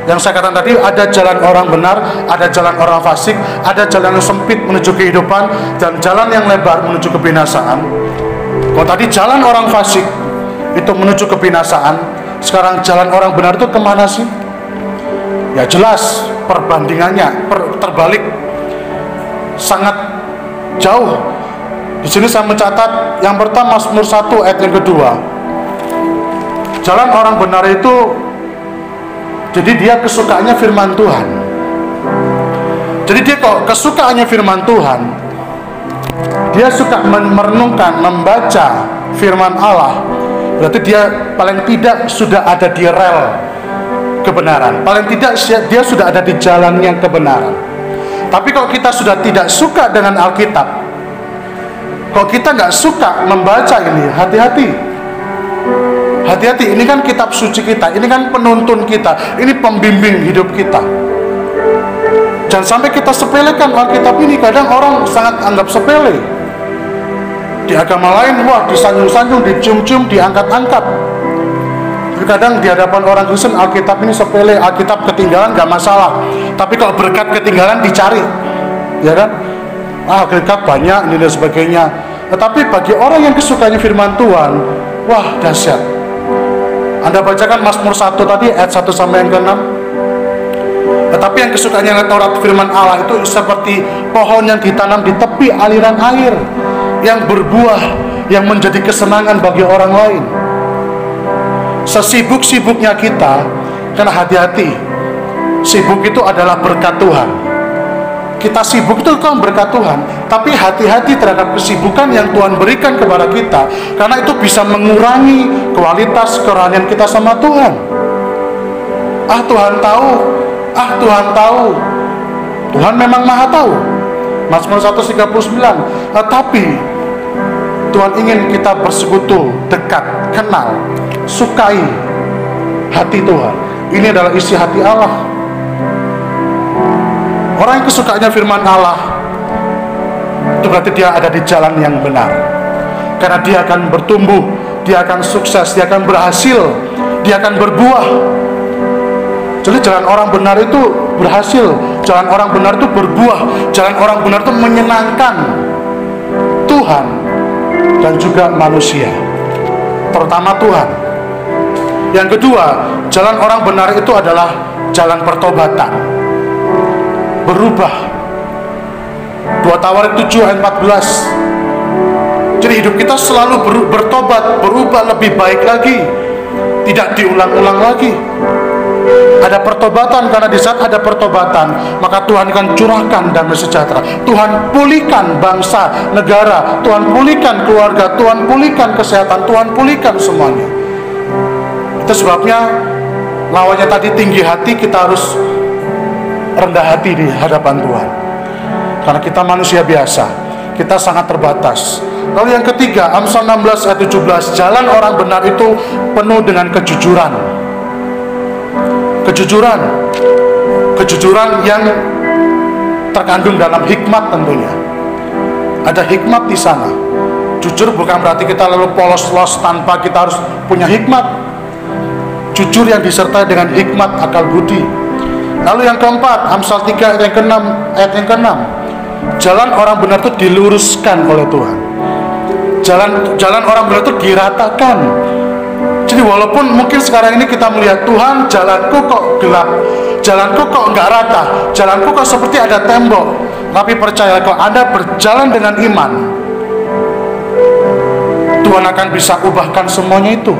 yang saya katakan tadi, ada jalan orang benar, ada jalan orang fasik, ada jalan yang sempit menuju kehidupan, dan jalan yang lebar menuju kebinasaan. Kalau tadi jalan orang fasik itu menuju kebinasaan, sekarang jalan orang benar itu kemana sih? Ya jelas perbandingannya terbalik, sangat jauh. Di sini saya mencatat yang pertama, Mazmur 1 ayat yang kedua. Jalan orang benar itu, jadi dia kesukaannya firman Tuhan. Jadi dia kok kesukaannya firman Tuhan, dia suka merenungkan, membaca firman Allah. Berarti dia paling tidak sudah ada di rel kebenaran. Paling tidak dia sudah ada di jalan yang kebenaran. Tapi kalau kita sudah tidak suka dengan Alkitab, kalau kita nggak suka membaca ini, hati-hati. Hati-hati, ini kan kitab suci kita, ini kan penuntun kita, ini pembimbing hidup kita. Jangan sampai kita sepelekan Alkitab ini. Kadang orang sangat anggap sepele. Di agama lain, wah disanjung-sanjung, dicium-cium, diangkat-angkat. Tapi kadang di hadapan orang Kristen, Alkitab ini sepele, Alkitab ketinggalan gak masalah. Tapi kalau berkat ketinggalan dicari, ya kan? Alkitab banyak, ini dan sebagainya. Tetapi bagi orang yang kesukanya firman Tuhan, wah dahsyat. Anda bacakan Mazmur 1 tadi ayat 1 sampai yang ke-6. Tetapi yang kesukaannya Taurat firman Allah itu seperti pohon yang ditanam di tepi aliran air, yang berbuah, yang menjadi kesenangan bagi orang lain. Sesibuk-sibuknya kita, karena hati-hati, sibuk itu adalah berkat Tuhan. Kita sibuk itu kan berkat Tuhan, tapi hati-hati terhadap kesibukan yang Tuhan berikan kepada kita, karena itu bisa mengurangi kualitas kerohanian kita sama Tuhan. Tuhan tahu, Tuhan tahu, Tuhan memang maha tahu. Mazmur 139. Tapi Tuhan ingin kita bersekutu, dekat, kenal, sukai hati Tuhan. Ini adalah isi hati Allah. Orang yang kesukaannya firman Allah, itu berarti dia ada di jalan yang benar. Karena dia akan bertumbuh, dia akan sukses, dia akan berhasil, dia akan berbuah. Jadi jalan orang benar itu berhasil, jalan orang benar itu berbuah, jalan orang benar itu menyenangkan Tuhan dan juga manusia, terutama Tuhan. Yang kedua, jalan orang benar itu adalah jalan pertobatan, berubah. 2 Tawarik 7 ayat 14. Jadi hidup kita selalu bertobat, berubah lebih baik lagi, tidak diulang-ulang lagi. Ada pertobatan, karena di saat ada pertobatan, maka Tuhan akan curahkan damai sejahtera. Tuhan pulihkan bangsa, negara, Tuhan pulihkan keluarga, Tuhan pulihkan kesehatan, Tuhan pulihkan semuanya. Itu sebabnya lawannya tadi tinggi hati, kita harus rendah hati di hadapan Tuhan. Karena kita manusia biasa, kita sangat terbatas. Lalu yang ketiga, Amsal 16 ayat 17, jalan orang benar itu penuh dengan kejujuran. Kejujuran yang terkandung dalam hikmat tentunya. Ada hikmat di sana. Jujur bukan berarti kita lalu polos-polos tanpa kita harus punya hikmat. Jujur yang disertai dengan hikmat akal budi. Lalu yang keempat, Amsal 3 ayat yang ke-6. Jalan orang benar itu diluruskan oleh Tuhan. Jalan orang benar itu diratakan. Jadi walaupun mungkin sekarang ini kita melihat, Tuhan, jalanku kok gelap, jalanku kok enggak rata, jalanku kok seperti ada tembok. Tapi percaya, kalau Anda berjalan dengan iman, Tuhan akan bisa ubahkan semuanya itu.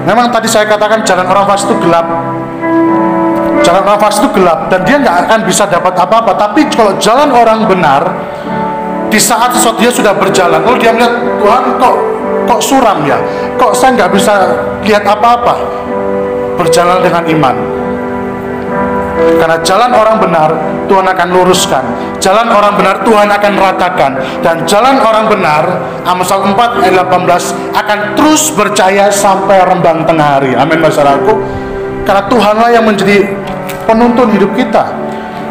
Memang tadi saya katakan jalan orang fasik itu gelap. Jalan orang fasik itu gelap dan dia nggak akan bisa dapat apa-apa. Tapi kalau jalan orang benar, di saat sesuatu dia sudah berjalan, lalu dia melihat, Tuhan kok suram ya, kok saya nggak bisa lihat apa-apa. Berjalan dengan iman. Karena jalan orang benar Tuhan akan luruskan, jalan orang benar Tuhan akan ratakan, dan jalan orang benar, Amsal 4 ayat 18, akan terus berjaya sampai rembang tengah hari. Amin, saudaraku. Karena Tuhanlah yang menjadi penuntun hidup kita.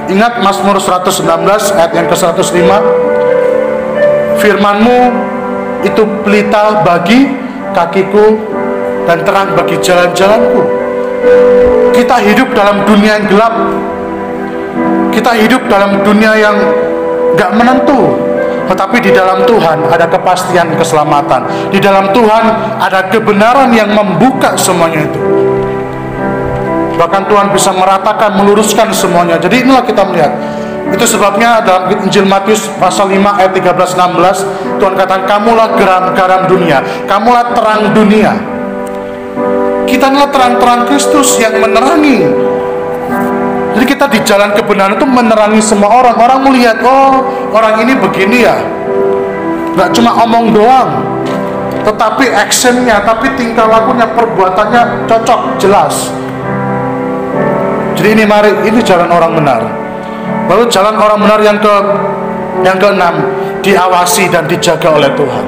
Ingat Mazmur 119 ayat yang ke-105, firman-Mu itu pelita bagi kakiku dan terang bagi jalan-jalanku. Kita hidup dalam dunia yang gelap, kita hidup dalam dunia yang gak menentu, tetapi di dalam Tuhan ada kepastian keselamatan. Di dalam Tuhan ada kebenaran yang membuka semuanya itu. Bahkan Tuhan bisa meratakan, meluruskan semuanya. Jadi inilah kita melihat. Itu sebabnya dalam Injil Matius pasal 5 ayat 13-16, Tuhan katakan, kamulah garam dunia, kamulah terang dunia. Kita adalah terang-terang Kristus yang menerangi. Jadi kita di jalan kebenaran itu menerangi semua orang. Orang melihat, oh orang ini begini ya, gak cuma omong doang, tetapi actionnya, tapi tingkah lakunya, perbuatannya cocok, jelas. Jadi ini jalan orang benar. Lalu jalan orang benar yang keenam, diawasi dan dijaga oleh Tuhan.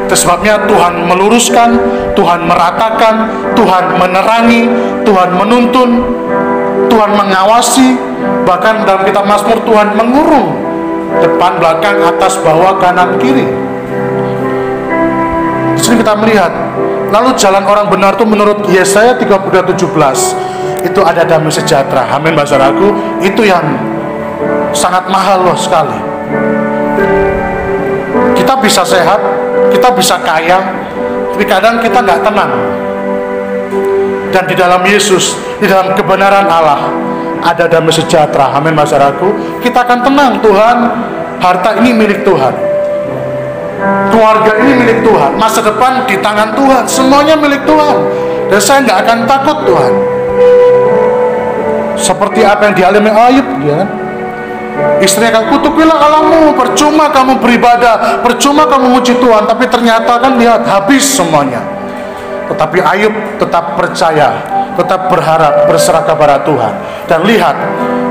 Itu sebabnya Tuhan meluruskan, Tuhan meratakan, Tuhan menerangi, Tuhan menuntun, Tuhan mengawasi. Bahkan dalam kitab Mazmur, Tuhan mengurung depan, belakang, atas, bawah, kanan, kiri. Di sini kita melihat. Lalu jalan orang benar itu menurut Yesaya 32:17, itu ada damai sejahtera. Amin, saudaraku. Itu yang sangat mahal loh sekali. Kita bisa sehat, kita bisa kaya, tapi kadang kita nggak tenang. Dan di dalam Yesus, di dalam kebenaran Allah, ada damai sejahtera. Amin, saudaraku. Kita akan tenang. Tuhan, harta ini milik Tuhan, keluarga ini milik Tuhan, masa depan di tangan Tuhan, semuanya milik Tuhan. Dan saya nggak akan takut Tuhan. Seperti apa yang dialami Ayub, ya kan? Istrinya kan, kutukilah Allahmu, percuma kamu beribadah, percuma kamu muji Tuhan, tapi ternyata kan lihat habis semuanya. Tetapi Ayub tetap percaya, tetap berharap, berserah kepada Tuhan. Dan lihat,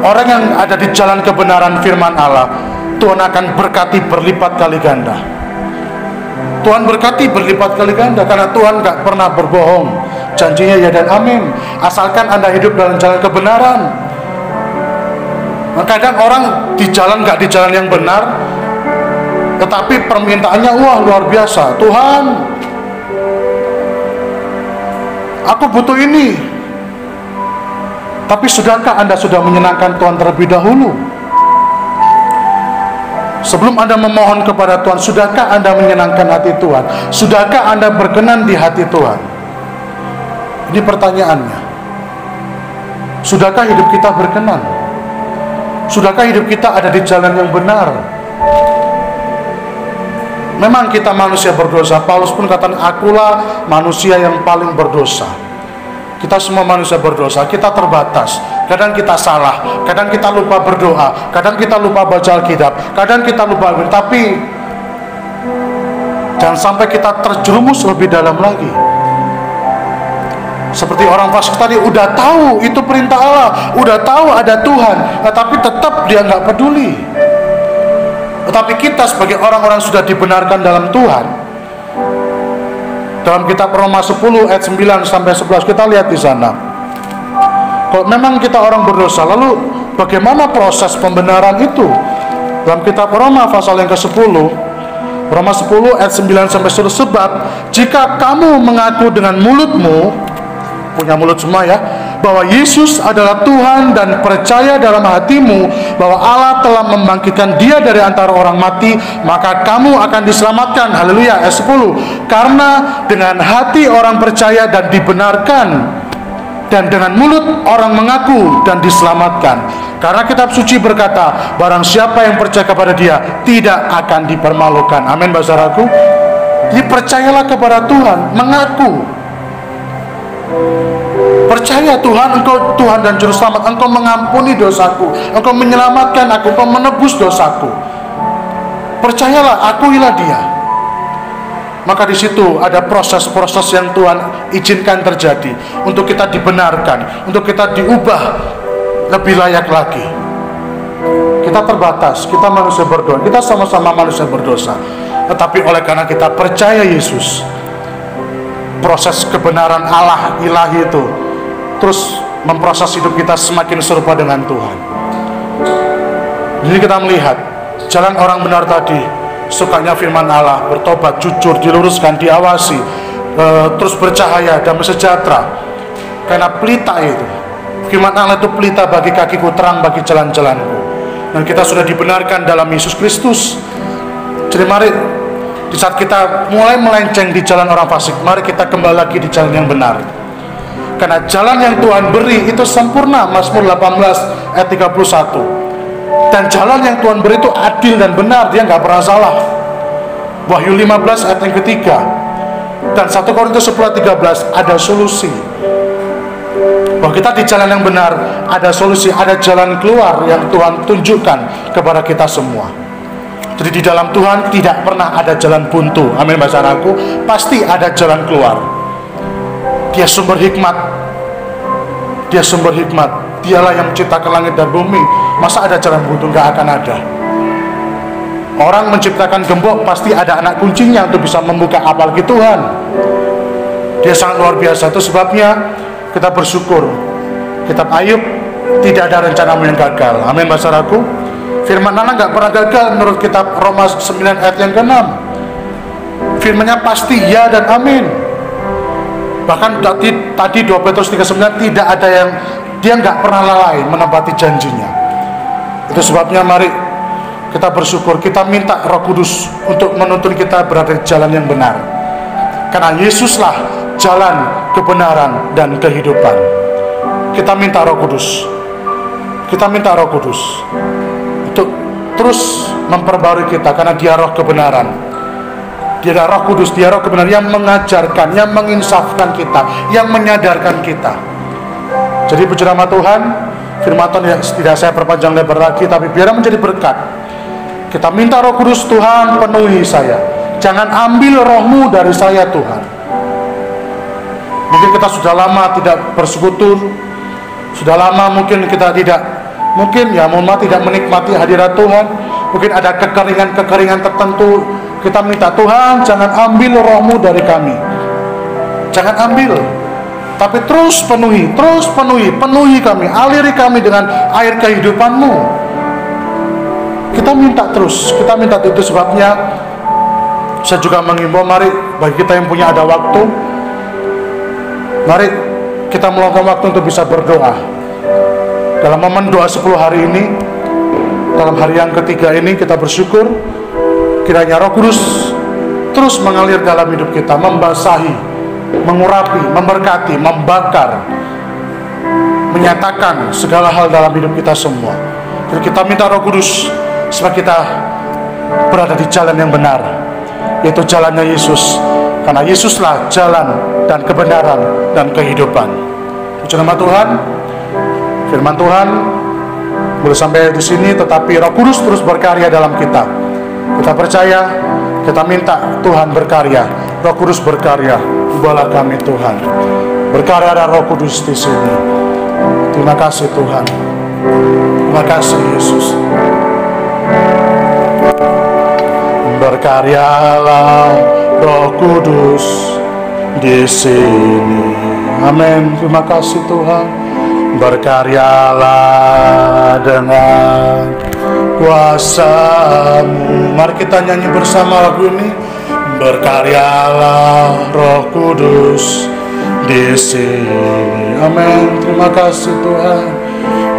orang yang ada di jalan kebenaran firman Allah, Tuhan akan berkati berlipat kali ganda. Tuhan berkati berlipat kali ganda, karena Tuhan gak pernah berbohong. Janjinya ya dan amin, asalkan Anda hidup dalam jalan kebenaran. Kadang orang di jalan gak di jalan yang benar, tetapi permintaannya wah luar biasa. Tuhan, aku butuh ini. Tapi sudahkah Anda sudah menyenangkan Tuhan terlebih dahulu? Sebelum Anda memohon kepada Tuhan, sudahkah Anda menyenangkan hati Tuhan? Sudahkah Anda berkenan di hati Tuhan? Ini pertanyaannya. Sudahkah hidup kita berkenan? Sudahkah hidup kita ada di jalan yang benar? Memang kita manusia berdosa. Paulus pun katakan, akulah manusia yang paling berdosa. Kita semua manusia berdosa, kita terbatas. Kadang kita salah, kadang kita lupa berdoa, kadang kita lupa baca Alkitab, kadang kita lupa. Tapi jangan sampai kita terjerumus lebih dalam lagi. Seperti orang fasik tadi, udah tahu itu perintah Allah, udah tahu ada Tuhan, tetapi tetap dia nggak peduli. Tetapi kita sebagai orang-orang sudah dibenarkan dalam Tuhan, dalam kitab Roma 10 ayat 9 sampai 11 kita lihat di sana. Kalau memang kita orang berdosa, lalu bagaimana proses pembenaran itu? Dalam kitab Roma pasal yang ke-10, Roma 10 ayat 9 sampai 10, sebab jika kamu mengaku dengan mulutmu, punya mulut semua ya, bahwa Yesus adalah Tuhan dan percaya dalam hatimu bahwa Allah telah membangkitkan dia dari antara orang mati, maka kamu akan diselamatkan. Haleluya. Ayat 10, karena dengan hati orang percaya dan dibenarkan, dan dengan mulut orang mengaku dan diselamatkan. Karena kitab suci berkata, barang siapa yang percaya kepada dia tidak akan dipermalukan. Amin, saudaraku. Jadi percayalah kepada Tuhan, mengaku. Percaya Tuhan, Engkau Tuhan dan Juru Selamat, Engkau mengampuni dosaku, Engkau menyelamatkan aku, Engkau menebus dosaku. Percayalah, akuilah Dia. Maka di situ ada proses-proses yang Tuhan izinkan terjadi untuk kita dibenarkan, untuk kita diubah lebih layak lagi. Kita terbatas, kita manusia berdosa, kita sama-sama manusia berdosa. Tetapi oleh karena kita percaya Yesus, proses kebenaran Allah ilahi itu terus memproses hidup kita semakin serupa dengan Tuhan. Jadi kita melihat jalan orang benar tadi, sukanya firman Allah, bertobat, jujur, diluruskan, diawasi, terus bercahaya, damai sejahtera. Karena pelita itu, firman Allah itu pelita bagi kakiku, terang bagi jalan-jalanku. Dan kita sudah dibenarkan dalam Yesus Kristus. Jadi mari, di saat kita mulai melenceng di jalan orang fasik, mari kita kembali lagi di jalan yang benar. Karena jalan yang Tuhan beri itu sempurna. Mazmur 18 ayat 31. Dan jalan yang Tuhan beri itu adil dan benar, dia nggak pernah salah. Wahyu 15 ayat yang ketiga. Dan 1 Korintus 10 ayat 13, ada solusi. Bahwa kita di jalan yang benar, ada solusi, ada jalan keluar yang Tuhan tunjukkan kepada kita semua. Jadi di dalam Tuhan tidak pernah ada jalan buntu. Amin, saudaraku. Pasti ada jalan keluar. Dia sumber hikmat. Dia sumber hikmat. Dialah yang menciptakan langit dan bumi. Masa ada jalan buntu? Nggak akan ada. Orang menciptakan gembok, pasti ada anak kuncinya untuk bisa membuka, apalagi Tuhan. Dia sangat luar biasa. Itu sebabnya kita bersyukur. Kitab Ayub tidak ada rencana yang gagal. Amin, saudaraku. Firman Allah nggak pernah gagal menurut kitab Roma 9 ayat yang ke-6. Firmannya pasti ya dan amin. Bahkan tadi 2 Petrus 3:9, tidak ada yang, dia nggak pernah lalai menepati janjinya. Itu sebabnya mari kita bersyukur, kita minta Roh Kudus untuk menuntun kita berada di jalan yang benar. Karena Yesuslah jalan kebenaran dan kehidupan. Kita minta Roh Kudus. Kita minta Roh Kudus untuk terus memperbarui kita, karena Dia Roh kebenaran. Dia adalah Roh Kudus, Dia Roh kebenaran yang mengajarkan, yang menginsafkan kita, yang menyadarkan kita. Jadi puji nama Tuhan, firman Tuhan tidak saya perpanjang lebar lagi, tapi biar menjadi berkat. Kita minta Roh Kudus, Tuhan penuhi saya. Jangan ambil roh-Mu dari saya, Tuhan. Mungkin kita sudah lama tidak bersekutu, sudah lama mungkin kita tidak, mohon maaf, tidak menikmati hadirat Tuhan. Mungkin ada kekeringan tertentu. Kita minta, Tuhan jangan ambil roh-Mu dari kami. Jangan ambil, tapi terus penuhi kami, aliri kami dengan air kehidupan-Mu. Kita minta terus, itu sebabnya saya juga mengimbau, mari bagi kita yang punya ada waktu, mari kita meluangkan waktu untuk bisa berdoa. Dalam momen doa 10 hari ini, dalam hari yang ketiga ini, kita bersyukur kiranya Roh Kudus terus mengalir dalam hidup kita, membasahi, mengurapi, memberkati, membakar, menyatakan segala hal dalam hidup kita semua. Jadi kita minta Roh Kudus supaya kita berada di jalan yang benar, yaitu jalannya Yesus, karena Yesuslah jalan dan kebenaran dan kehidupan. Puji nama Tuhan. Firman Tuhan boleh sampai di sini, tetapi Roh Kudus terus berkarya dalam kita. Kita percaya, kita minta Tuhan berkarya, Roh Kudus berkarya. Ubahlah kami Tuhan, berkarya ada Roh Kudus di sini. Terima kasih Tuhan, terima kasih Yesus. Berkaryalah Roh Kudus di sini. Amin. Terima kasih Tuhan. Berkaryalah dengan kuasa-Mu. Mari kita nyanyi bersama lagu ini. Berkaryalah Roh Kudus di sini. Amin. Terima kasih Tuhan.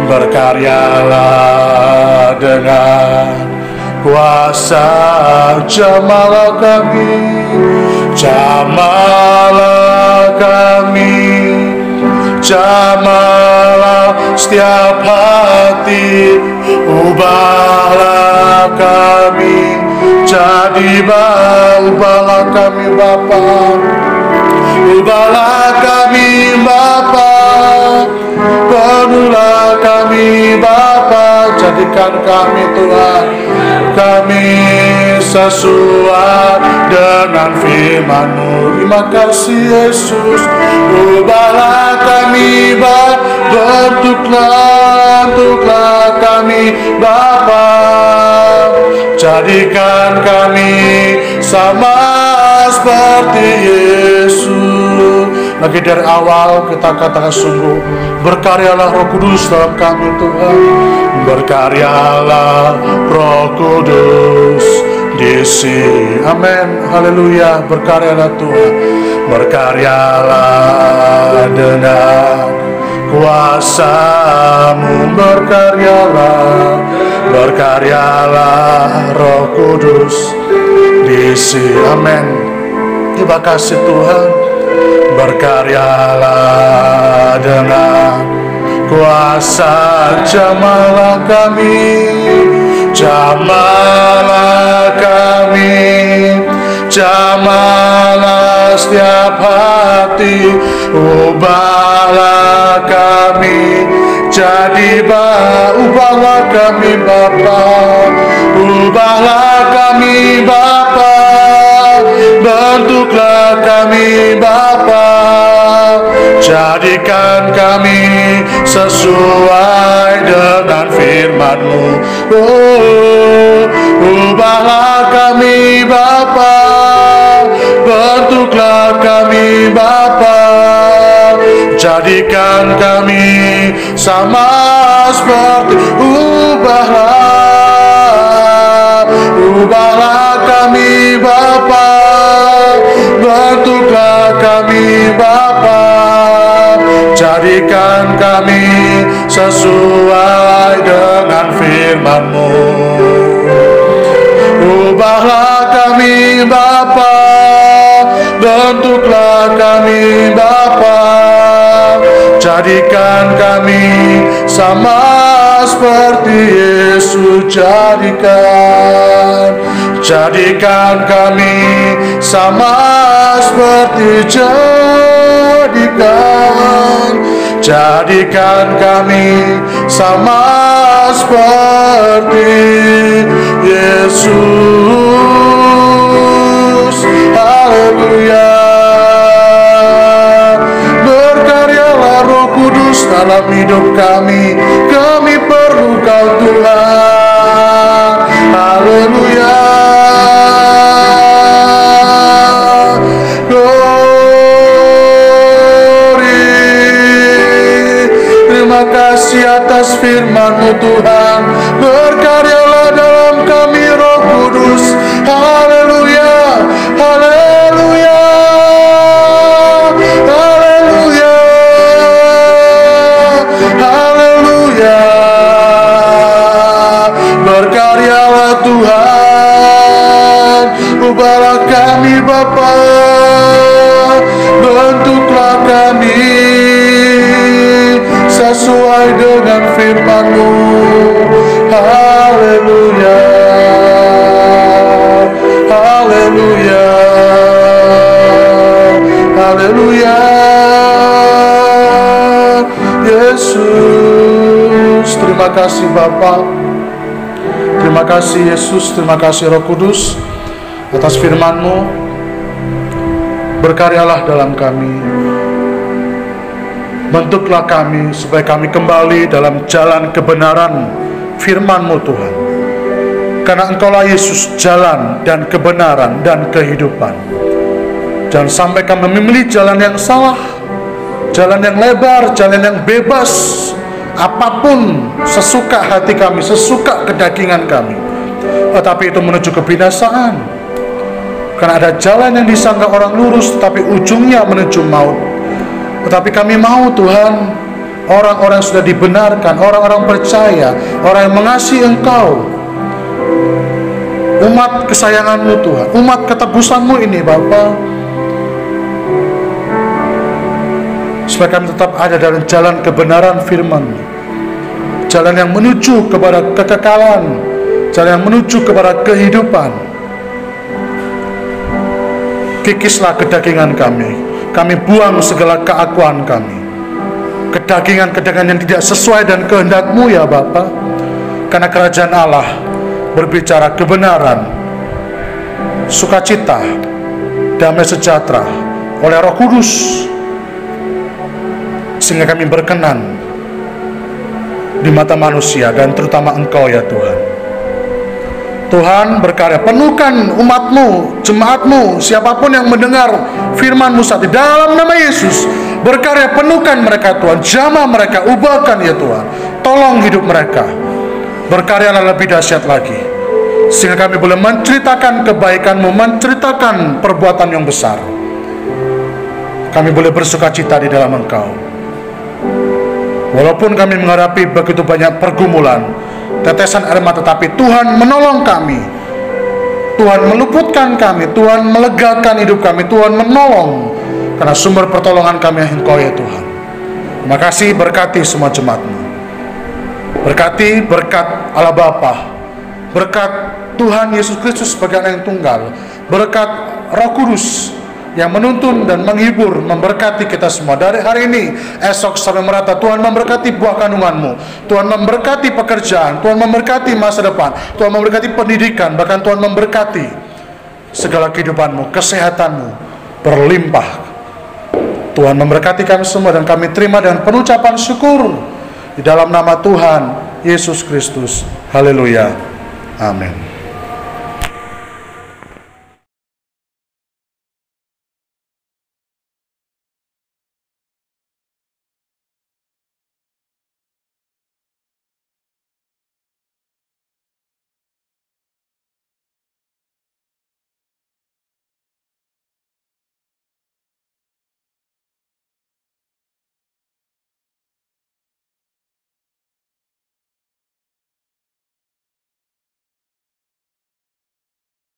Berkaryalah dengan kuasa, jamalah kami, jamalah kami, jamalah setiap hati, ubahlah kami, ubahlah kami Bapa, ubahlah kami Bapa, penuhlah kami Bapa, jadikan kami Tuhan, kami sesuai dengan firman-Mu. Terima kasih Yesus. Ubahlah kami Bapa, bentuklah kami Bapa, jadikan kami sama seperti Yesus. Lagi dari awal kita katakan sungguh, berkaryalah Roh Kudus dalam kami Tuhan. Berkaryalah Roh Kudus di sini. Amin. Haleluya. Berkaryalah Tuhan. Berkaryalah dengan kuasa-Mu. Berkaryalah Roh Kudus di sini. Amin. Terima kasih Tuhan. Berkaryalah dengan kuasa, jamalah kami, jamalah kami, jamalah setiap hati, ubahlah kami, ubahlah kami Bapa, ubahlah kami Bapa, bentuklah kami Bapa, jadikan kami sesuai dengan firman-Mu. Oh, ubahlah kami Bapa, bentuklah kami Bapa, jadikan kami sama seperti, ubahlah kami Bapa, bentuklah kami Bapa, jadikan kami sesuai dengan firman-Mu. Ubahlah kami Bapa, bentuklah kami Bapa, jadikan kami sama seperti Yesus. Jadikan kami sama seperti, Jadikan kami sama seperti Yesus. Haleluya. Berkaryalah Roh Kudus dalam hidup kami. Kami perlu Kau Tuhan. Haleluya. Terima kasih atas firman-Mu Tuhan. Berkaryalah dalam kami Roh Kudus. Haleluya. Haleluya. Haleluya. Haleluya. Berkaryalah Tuhan. Ubahlah kami Bapa. Bentuklah kami sesuai dengan firman-Mu. Haleluya. Haleluya. Haleluya. Yesus, terima kasih Bapa. Terima kasih Yesus, terima kasih Roh Kudus atas firman-Mu. Berkaryalah dalam kami. Bentuklah kami supaya kami kembali dalam jalan kebenaran firman-Mu Tuhan. Karena Engkaulah Yesus, jalan dan kebenaran dan kehidupan. Jangan sampai kami memilih jalan yang salah, jalan yang lebar, jalan yang bebas, apapun sesuka hati kami, sesuka kedagingan kami, tetapi itu menuju kebinasaan. Karena ada jalan yang disangka orang lurus, tetapi ujungnya menuju maut. Tetapi kami mau Tuhan, orang-orang yang sudah dibenarkan, orang-orang percaya, orang yang mengasihi Engkau, umat kesayangan-Mu Tuhan, umat ketebusan-Mu ini Bapa, supaya kami tetap ada dalam jalan kebenaran firman-Mu, jalan yang menuju kepada kekekalan, jalan yang menuju kepada kehidupan. Kikislah kedagingan kami. Kami buang segala keakuan kami, kedagingan-kedagingan yang tidak sesuai dan kehendak-Mu ya Bapa. Karena kerajaan Allah berbicara kebenaran, sukacita, damai sejahtera oleh Roh Kudus, sehingga kami berkenan di mata manusia dan terutama Engkau ya Tuhan. Tuhan berkarya, penuhkan umat-Mu, jemaat-Mu, siapapun yang mendengar firman-Mu saat ini, dalam nama Yesus, berkarya penuhkan mereka Tuhan, jamah mereka, ubahkan ya Tuhan, tolong hidup mereka, berkaryalah lebih dahsyat lagi, sehingga kami boleh menceritakan kebaikan-Mu, menceritakan perbuatan yang besar, kami boleh bersukacita di dalam Engkau. Walaupun kami menghadapi begitu banyak pergumulan, tetesan air mata, tetapi Tuhan menolong kami, Tuhan meluputkan kami, Tuhan melegakan hidup kami, Tuhan menolong, karena sumber pertolongan kami Engkau ya Tuhan. Terima kasih, berkati semua jemaat-Mu, berkati berkat Allah Bapa, berkat Tuhan Yesus Kristus sebagai anak yang tunggal, berkat Roh Kudus yang menuntun dan menghibur, memberkati kita semua dari hari ini, esok sampai merata. Tuhan memberkati buah kandungan-Mu, Tuhan memberkati pekerjaan, Tuhan memberkati masa depan, Tuhan memberkati pendidikan, bahkan Tuhan memberkati segala kehidupan-Mu, kesehatan-Mu berlimpah. Tuhan memberkati kami semua dan kami terima dengan penuh ucapan syukur di dalam nama Tuhan Yesus Kristus. Haleluya. Amin.